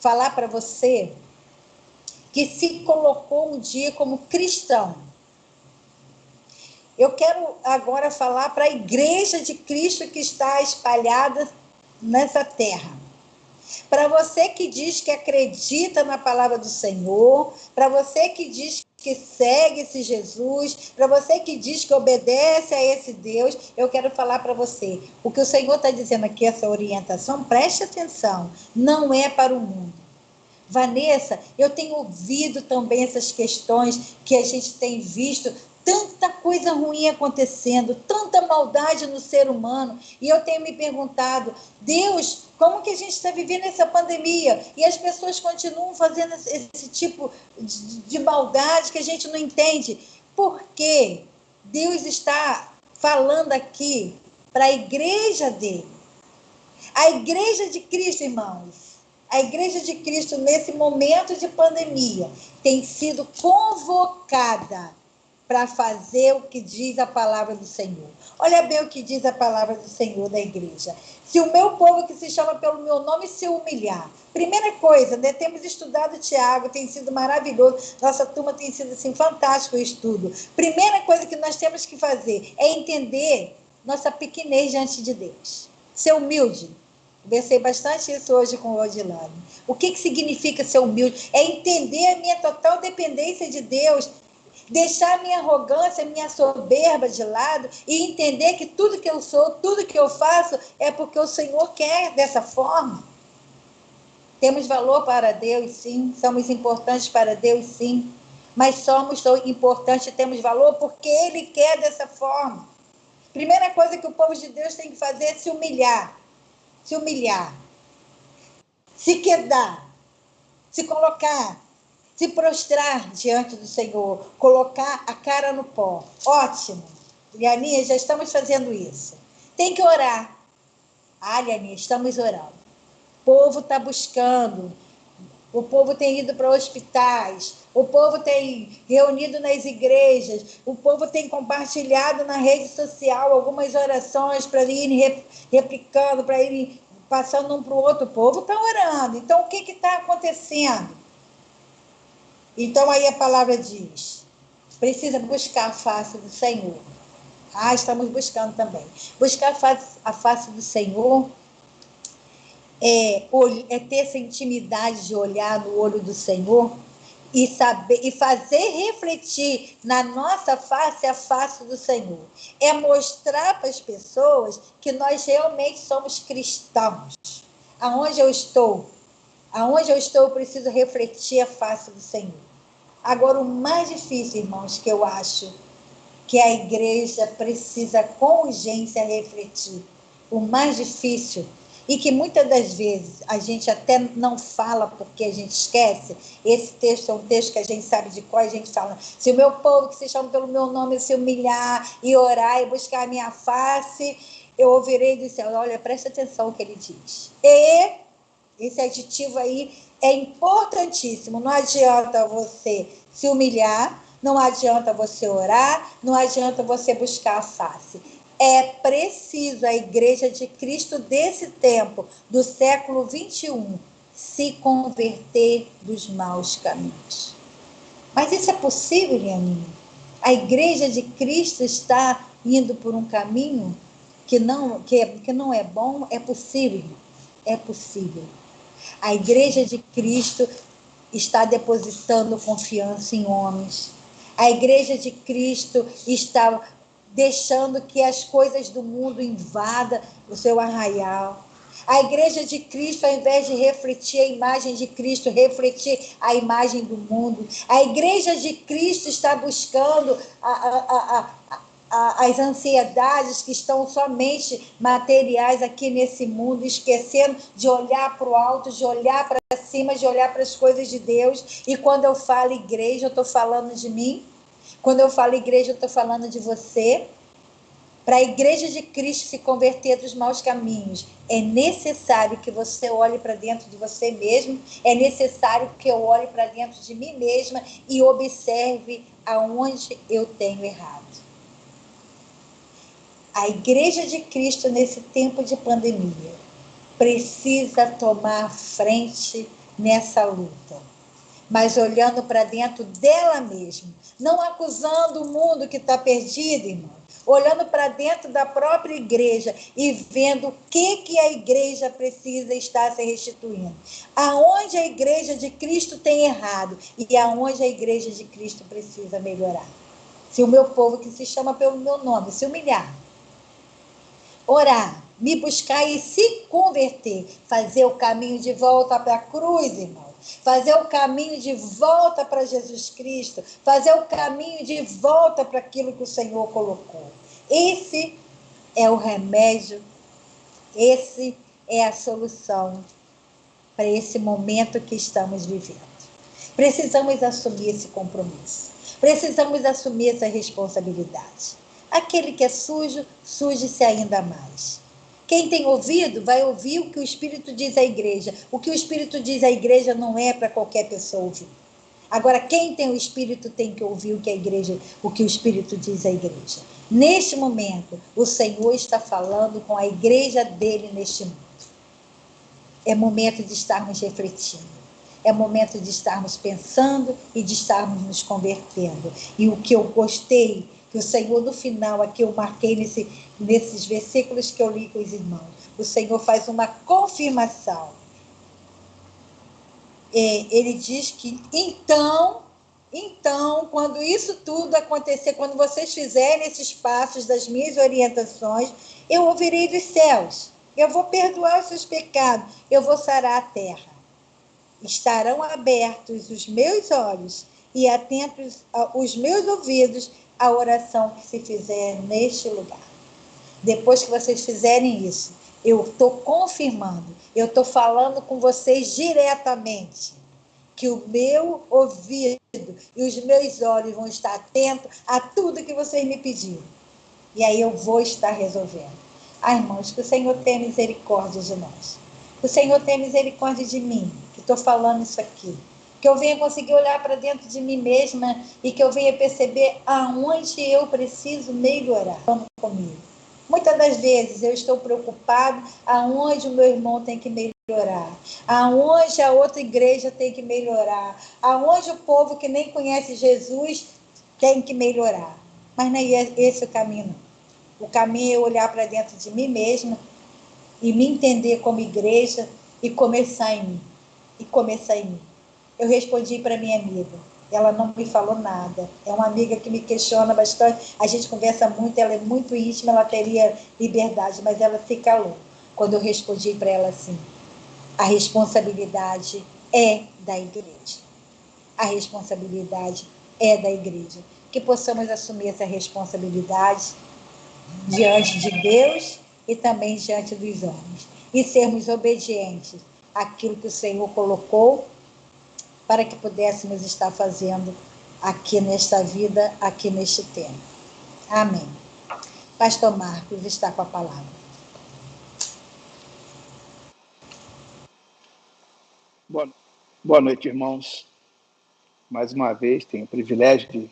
Speaker 1: falar para você que se colocou um dia como cristão. Eu quero agora falar para a igreja de Cristo que está espalhada nessa terra. Para você que diz que acredita na palavra do Senhor, para você que diz que segue esse Jesus, para você que diz que obedece a esse Deus, eu quero falar para você. O que o Senhor está dizendo aqui, essa orientação, preste atenção, não é para o mundo. Vanessa, eu tenho ouvido também essas questões que a gente tem visto, tanta coisa ruim acontecendo, tanta maldade no ser humano, e eu tenho me perguntado, Deus, como que a gente está vivendo essa pandemia? E as pessoas continuam fazendo esse tipo de maldade que a gente não entende. Por quê? Deus está falando aqui para a igreja dele. A igreja de Cristo, irmãos, a igreja de Cristo, nesse momento de pandemia, tem sido convocada para fazer o que diz a palavra do Senhor. Olha bem o que diz a palavra do Senhor da igreja. Se o meu povo, que se chama pelo meu nome, se humilhar. Primeira coisa, né, temos estudado Tiago, tem sido maravilhoso. Nossa turma tem sido assim, fantástico o estudo. Primeira coisa que nós temos que fazer é entender nossa pequenez diante de Deus. Ser humilde. Conversei bastante isso hoje com o Odilane. O que significa ser humilde? É entender a minha total dependência de Deus, deixar a minha arrogância, a minha soberba de lado e entender que tudo que eu sou, tudo que eu faço é porque o Senhor quer dessa forma. Temos valor para Deus, sim. Somos importantes para Deus, sim. Mas somos tão importantes e temos valor porque Ele quer dessa forma. Primeira coisa que o povo de Deus tem que fazer é se humilhar. Se humilhar. Se quedar. Se colocar. Se prostrar diante do Senhor, colocar a cara no pó. Ótimo. Lianinha, já estamos fazendo isso. Tem que orar. Lianinha, estamos orando. O povo está buscando. O povo tem ido para hospitais. O povo tem reunido nas igrejas. O povo tem compartilhado na rede social algumas orações para irem replicando, para irem passando um para o outro. O povo está orando. Então, o que está acontecendo? Então, aí a palavra diz, precisa buscar a face do Senhor. Estamos buscando também. Buscar a face do Senhor é ter essa intimidade de olhar no olho do Senhor e saber e fazer refletir na nossa face a face do Senhor. É mostrar para as pessoas que nós realmente somos cristãos. Aonde eu estou, eu preciso refletir a face do Senhor. Agora, o mais difícil, irmãos, que eu acho que a igreja precisa com urgência refletir, o mais difícil, e que muitas das vezes a gente até não fala porque a gente esquece. Esse texto é um texto que a gente sabe de qual a gente fala: se o meu povo que se chama pelo meu nome se humilhar e orar e buscar a minha face, eu ouvirei do céu. Olha, presta atenção no que ele diz. E esse aditivo aí é importantíssimo. Não adianta você se humilhar, não adianta você orar, não adianta você buscar a face. É preciso a igreja de Cristo desse tempo, do século 21, se converter dos maus caminhos. Mas isso é possível, Lianinha? A igreja de Cristo está indo por um caminho que não é bom? É possível. É possível. A igreja de Cristo está depositando confiança em homens. A igreja de Cristo está deixando que as coisas do mundo invadam o seu arraial. A igreja de Cristo, ao invés de refletir a imagem de Cristo, refletir a imagem do mundo. A igreja de Cristo está buscando as ansiedades que estão somente materiais aqui nesse mundo, esquecendo de olhar para o alto, de olhar para cima, de olhar para as coisas de Deus. E quando eu falo igreja, eu estou falando de mim. Quando eu falo igreja, eu estou falando de você. Para a igreja de Cristo se converter dos maus caminhos, é necessário que você olhe para dentro de você mesmo, é necessário que eu olhe para dentro de mim mesma e observe aonde eu tenho errado. A igreja de Cristo, nesse tempo de pandemia, precisa tomar frente nessa luta, mas olhando para dentro dela mesma, não acusando o mundo que está perdido, irmão, olhando para dentro da própria igreja e vendo o que a igreja precisa estar se restituindo, aonde a igreja de Cristo tem errado e aonde a igreja de Cristo precisa melhorar. Se o meu povo, que se chama pelo meu nome, se humilhar, orar, me buscar e se converter, fazer o caminho de volta para a cruz, irmão, fazer o caminho de volta para Jesus Cristo, fazer o caminho de volta para aquilo que o Senhor colocou. Esse é o remédio, esse é a solução para esse momento que estamos vivendo. Precisamos assumir esse compromisso, precisamos assumir essa responsabilidade. Aquele que é sujo, suje-se ainda mais. Quem tem ouvido, vai ouvir o que o Espírito diz à igreja. O que o Espírito diz à igreja não é para qualquer pessoa ouvir. Agora, quem tem o Espírito tem que ouvir o que o Espírito diz à igreja. Neste momento, o Senhor está falando com a igreja dele neste mundo. É momento de estarmos refletindo. É momento de estarmos pensando e de estarmos nos convertendo. E o que eu gostei, que o Senhor, no final, aqui eu marquei nesses versículos que eu li com os irmãos, o Senhor faz uma confirmação. Ele diz que, então, quando isso tudo acontecer, quando vocês fizerem esses passos das minhas orientações, eu ouvirei dos céus, eu vou perdoar os seus pecados, eu vou sarar a terra. Estarão abertos os meus olhos e atentos os meus ouvidos à oração que se fizer neste lugar. Depois que vocês fizerem isso, eu estou confirmando, eu estou falando com vocês diretamente, que o meu ouvido e os meus olhos vão estar atentos a tudo que vocês me pediram. E aí eu vou estar resolvendo. Irmãos, que o Senhor tenha misericórdia de nós. Que o Senhor tenha misericórdia de mim, que estou falando isso aqui. Que eu venha conseguir olhar para dentro de mim mesma e que eu venha perceber aonde eu preciso melhorar. Vamos comigo. Muitas das vezes eu estou preocupado aonde o meu irmão tem que melhorar, aonde a outra igreja tem que melhorar, aonde o povo que nem conhece Jesus tem que melhorar. Mas não é esse o caminho, não. O caminho é olhar para dentro de mim mesma e me entender como igreja e começar em mim. Eu respondi para minha amiga. Ela não me falou nada. É uma amiga que me questiona bastante. A gente conversa muito, ela é muito íntima, ela teria liberdade, mas ela se calou. Quando eu respondi para ela assim: a responsabilidade é da igreja. A responsabilidade é da igreja. Que possamos assumir essa responsabilidade diante de Deus e também diante dos homens. E sermos obedientes àquilo que o Senhor colocou para que pudéssemos estar fazendo aqui nesta vida, aqui neste tempo. Amém. Pastor Marcos está com a palavra.
Speaker 6: Boa noite, irmãos. Mais uma vez, tenho o privilégio de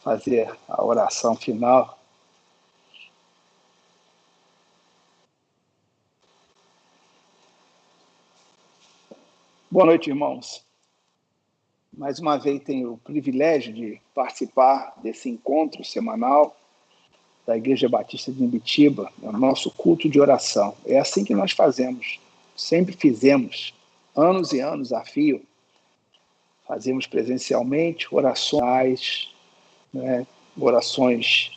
Speaker 6: fazer a oração final. Boa noite, irmãos. Mais uma vez, tenho o privilégio de participar desse encontro semanal da Igreja Batista de Imbitiba, no nosso culto de oração. É assim que nós fazemos, sempre fizemos, anos e anos a fio. Fazemos presencialmente orações, né, orações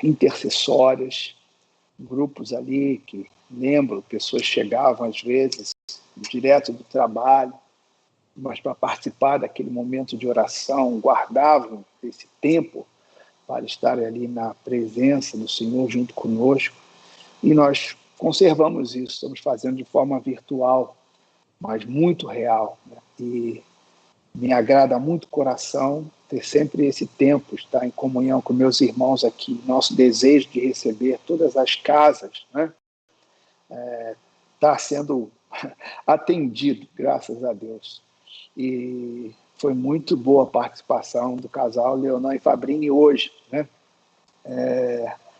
Speaker 6: intercessórias, grupos ali que, lembro, pessoas chegavam às vezes direto do trabalho, mas para participar daquele momento de oração, guardavam esse tempo para estar ali na presença do Senhor junto conosco. E nós conservamos isso, estamos fazendo de forma virtual, mas muito real, né? E me agrada muito o coração ter sempre esse tempo, estar em comunhão com meus irmãos aqui, nosso desejo de receber todas as casas, né? Está sendo atendido, graças a Deus. E foi muito boa a participação do casal Leonan e Fabrini hoje, né?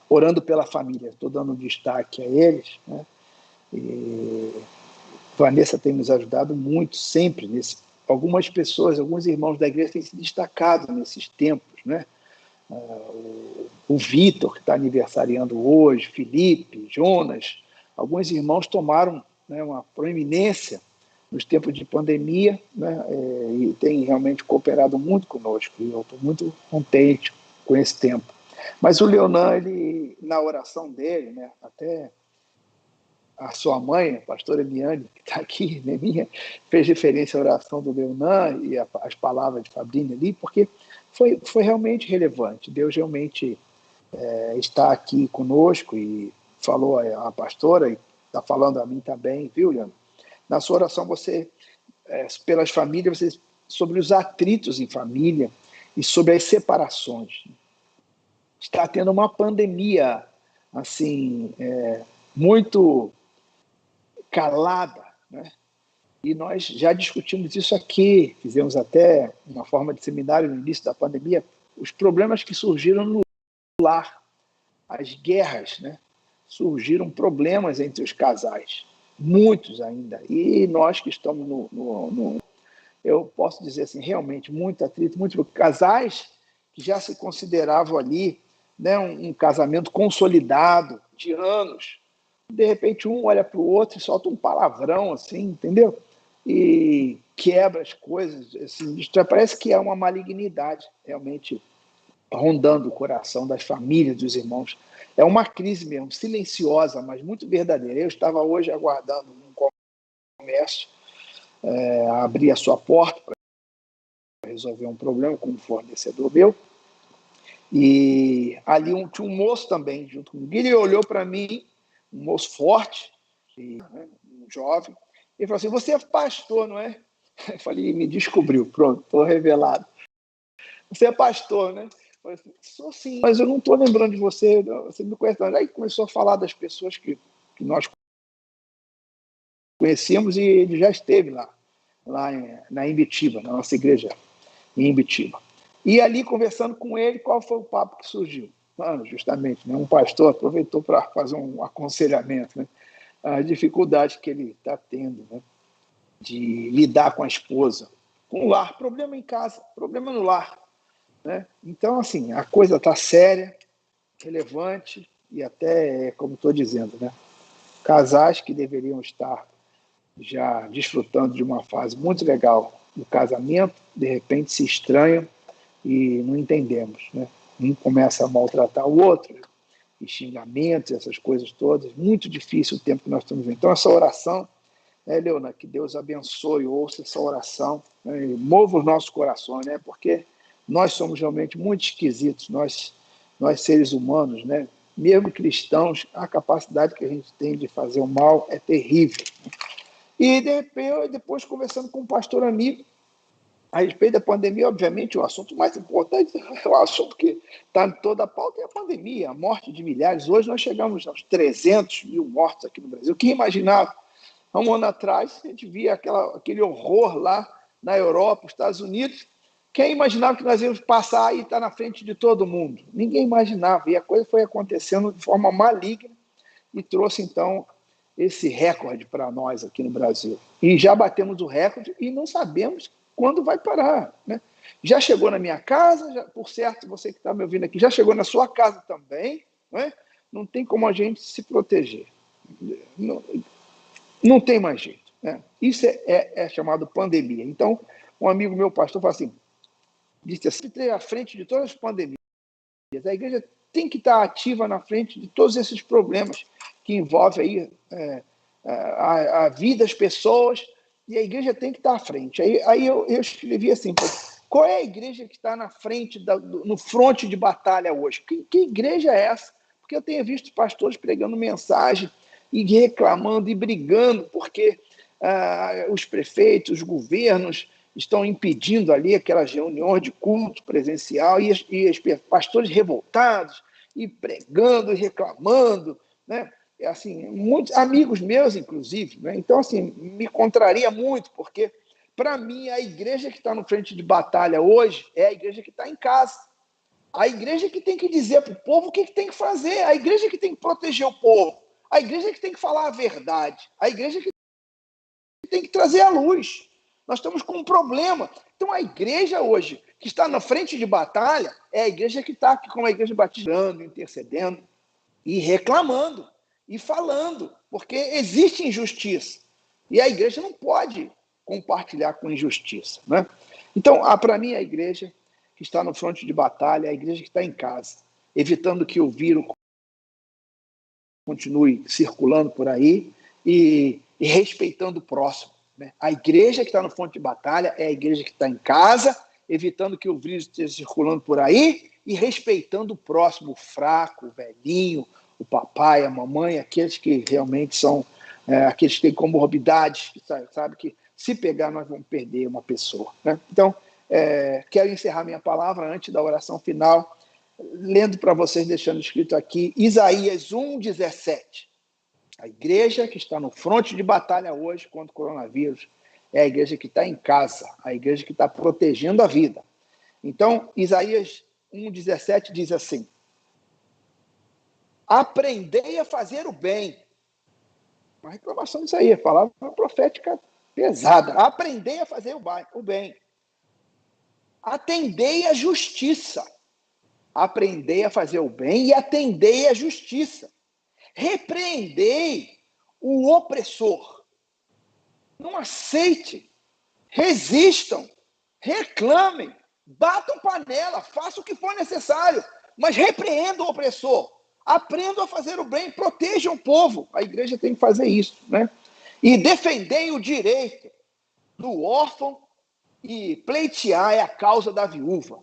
Speaker 6: Orando pela família, estou dando destaque a eles, né? E Vanessa tem nos ajudado muito sempre algumas pessoas, alguns irmãos da igreja têm se destacado nesses tempos, né? O Vitor, que está aniversariando hoje, Felipe, Jonas, alguns irmãos tomaram, né, uma proeminência nos tempos de pandemia, né, e têm realmente cooperado muito conosco, e eu estou muito contente com esse tempo. Mas o Leonan, ele, na oração dele, né, até a sua mãe, a pastora Eliane, que está aqui, né, fez referência à oração do Leonan e as palavras de Fabrício ali, porque foi realmente relevante. Deus realmente está aqui conosco e falou a pastora, e está falando a mim também, viu, Leonan? Na sua oração, você, pelas famílias, você, sobre os atritos em família e sobre as separações. Está tendo uma pandemia, assim, muito calada, né? E nós já discutimos isso aqui, fizemos até uma forma de seminário no início da pandemia, os problemas que surgiram no lar, as guerras, né? Surgiram problemas entre os casais, muitos ainda, e nós que estamos eu posso dizer assim, realmente, muito atrito, muito casais que já se consideravam ali, né, um casamento consolidado de anos, de repente um olha para o outro e solta um palavrão, assim, entendeu? E quebra as coisas, assim, parece que é uma malignidade realmente rondando o coração das famílias, dos irmãos. É uma crise mesmo, silenciosa, mas muito verdadeira. Eu estava hoje aguardando um comércio abrir a sua porta para resolver um problema com um fornecedor meu, e ali tinha um moço também junto comigo. Ele olhou para mim, um moço forte, um jovem, e falou assim: você é pastor, não é? Eu falei: me descobriu, pronto, estou revelado. Você é pastor, né? Eu falei assim: sou sim, mas eu não estou lembrando de você, você me conhece. Aí começou a falar das pessoas que nós conhecíamos, e ele já esteve lá na Imbitiba, na nossa igreja em Imbitiba. E ali, conversando com ele, qual foi o papo que surgiu? Justamente, né, um pastor aproveitou para fazer um aconselhamento, né, as dificuldades que ele está tendo, né, de lidar com a esposa, com o lar, problema em casa, problema no lar, né? Então, assim, a coisa está séria, relevante, e até, como estou dizendo, né, casais que deveriam estar já desfrutando de uma fase muito legal do casamento, de repente se estranham e não entendemos, né? Um começa a maltratar o outro, e xingamentos, essas coisas todas. Muito difícil o tempo que nós estamos vivendo. Então, essa oração, né, Leona, que Deus abençoe, ouça essa oração, né, e mova os nossos corações, né? Porque nós somos realmente muito esquisitos, nós seres humanos, né? Mesmo cristãos, a capacidade que a gente tem de fazer o mal é terrível. E de repente, depois conversando com um pastor amigo a respeito da pandemia, obviamente o assunto mais importante, o assunto que está em toda a pauta é a pandemia, a morte de milhares. Hoje nós chegamos aos 300 mil mortos aqui no Brasil. Quem imaginava? Há um ano atrás, a gente via aquele horror lá na Europa, nos Estados Unidos. Quem imaginava que nós íamos passar e estar na frente de todo mundo? Ninguém imaginava. E a coisa foi acontecendo de forma maligna e trouxe, então, esse recorde para nós aqui no Brasil. E já batemos o recorde e não sabemos quando vai parar, né? Já chegou na minha casa, já, por certo, você que está me ouvindo aqui, já chegou na sua casa também, né? Não tem como a gente se proteger. Não tem mais jeito, né? Isso é chamado pandemia. Então, um amigo meu, pastor, falou assim, disse assim, à frente de todas as pandemias, a igreja tem que estar ativa na frente de todos esses problemas que envolvem aí, a vida das pessoas, e a igreja tem que estar à frente. Aí eu escrevi assim, qual é a igreja que está na frente, no fronte de batalha hoje? Que igreja é essa? Porque eu tenho visto pastores pregando mensagem e reclamando e brigando, porque os prefeitos, os governos estão impedindo ali aquelas reuniões de culto presencial e os pastores revoltados e pregando e reclamando, né? Assim, muitos amigos meus, inclusive, né? Então, assim, me contraria muito, porque, para mim, a igreja que está no frente de batalha hoje é a igreja que está em casa. A igreja que tem que dizer para o povo o que tem que fazer, a igreja que tem que proteger o povo, a igreja que tem que falar a verdade, a igreja que tem que trazer a luz. Nós estamos com um problema. Então, a igreja hoje, que está na frente de batalha, é a igreja que está aqui, como a igreja batizando, intercedendo e reclamando e falando, porque existe injustiça. E a igreja não pode compartilhar com injustiça, né? Então, para mim, a igreja que está no fronte de batalha é a igreja que está em casa, evitando que o vírus continue circulando por aí e respeitando o próximo, né? A igreja que está no fronte de batalha é a igreja que está em casa, evitando que o vírus esteja circulando por aí e respeitando o próximo, o fraco, o velhinho, o papai, a mamãe, aqueles que realmente são aqueles que têm comorbidades, que sabe que se pegar nós vamos perder uma pessoa, né? Então, quero encerrar minha palavra antes da oração final, lendo para vocês, deixando escrito aqui, Isaías 1,17. A igreja que está no fronte de batalha hoje contra o coronavírus é a igreja que está em casa, a igreja que está protegendo a vida. Então, Isaías 1,17 diz assim, aprendei a fazer o bem. Uma reclamação disso aí, palavra profética pesada. Aprendei a fazer o bem. Atendei a justiça. Aprendei a fazer o bem e atendei a justiça. Repreendei o opressor. Não aceite. Resistam. Reclamem. Batam panela. Façam o que for necessário. Mas repreendam o opressor. Aprendam a fazer o bem. Protejam o povo. A igreja tem que fazer isso, né? E defendei o direito do órfão e pleitear a causa da viúva.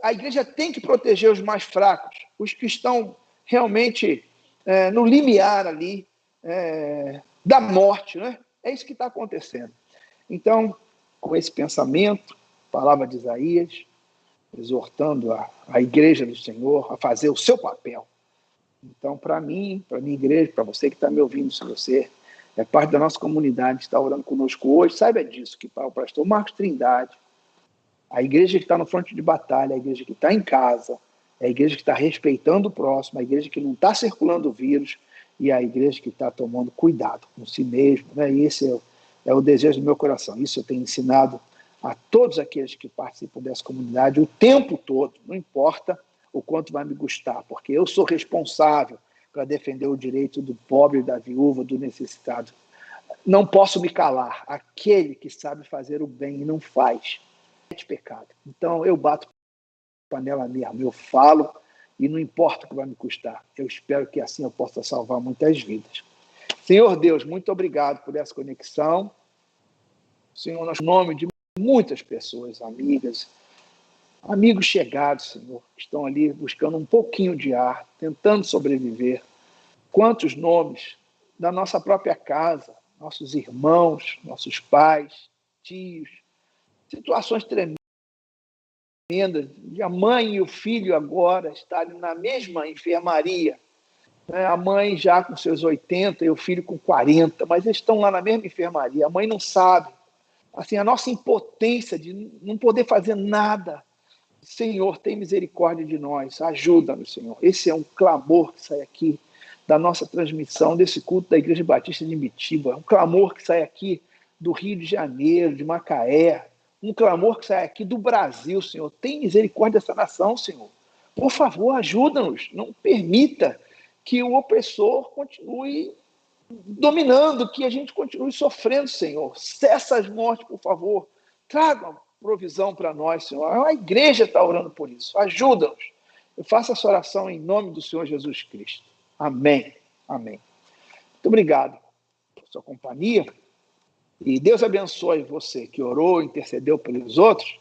Speaker 6: A igreja tem que proteger os mais fracos, os que estão realmente no limiar ali da morte, né? É isso que está acontecendo. Então, com esse pensamento, palavra de Isaías, exortando a igreja do Senhor a fazer o seu papel. Então, para mim, para a minha igreja, para você que está me ouvindo, se você é parte da nossa comunidade, está orando conosco hoje, saiba disso, que para o pastor Marcos Trindade, a igreja que está no fronte de batalha, a igreja que está em casa, é a igreja que está respeitando o próximo, a igreja que não está circulando o vírus e a igreja que está tomando cuidado com si mesmo, né? E esse é o desejo do meu coração. Isso eu tenho ensinado a todos aqueles que participam dessa comunidade o tempo todo, não importa o quanto vai me custar, porque eu sou responsável para defender o direito do pobre, da viúva, do necessitado. não posso me calar. Aquele que sabe fazer o bem e não faz é de pecado. Então eu bato panela mesmo, eu falo e não importa o que vai me custar. Eu espero que assim eu possa salvar muitas vidas. Senhor Deus, muito obrigado por essa conexão. Senhor, no nome de muitas pessoas, amigas, amigos chegados, Senhor, que estão ali buscando um pouquinho de ar, tentando sobreviver. Quantos nomes da nossa própria casa, nossos irmãos, nossos pais, tios, situações tremendas, de a mãe e o filho agora estarem na mesma enfermaria, né? A mãe já com seus 80 e o filho com 40, mas eles estão lá na mesma enfermaria, a mãe não sabe. Assim, a nossa impotência de não poder fazer nada. Senhor, tem misericórdia de nós, ajuda-nos, Senhor. Esse é um clamor que sai aqui da nossa transmissão, desse culto da Igreja Batista de Imbitiba, é um clamor que sai aqui do Rio de Janeiro, de Macaé, um clamor que sai aqui do Brasil, Senhor. Tem misericórdia dessa nação, Senhor. Por favor, ajuda-nos, não permita que o opressor continue dominando, que a gente continue sofrendo, Senhor. Cessa as mortes, por favor. Traga provisão para nós, Senhor. A igreja está orando por isso. Ajuda-nos. Eu faço essa oração em nome do Senhor Jesus Cristo. Amém. Amém. Muito obrigado por sua companhia. E Deus abençoe você que orou, intercedeu pelos outros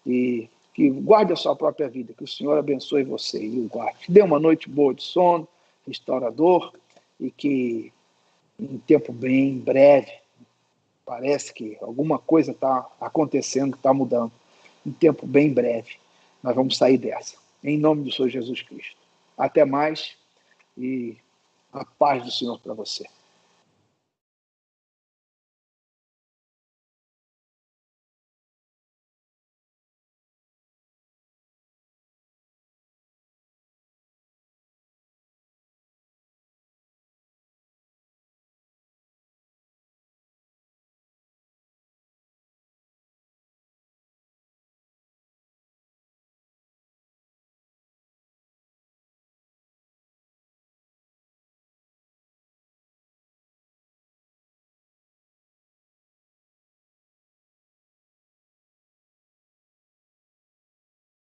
Speaker 6: e que guarde a sua própria vida. Que o Senhor abençoe você e o guarde. Que dê uma noite boa de sono, restaurador, e que em tempo bem breve, parece que alguma coisa está acontecendo, está mudando. Em tempo bem breve, nós vamos sair dessa. Em nome do Senhor Jesus Cristo. Até mais e a paz do Senhor para você.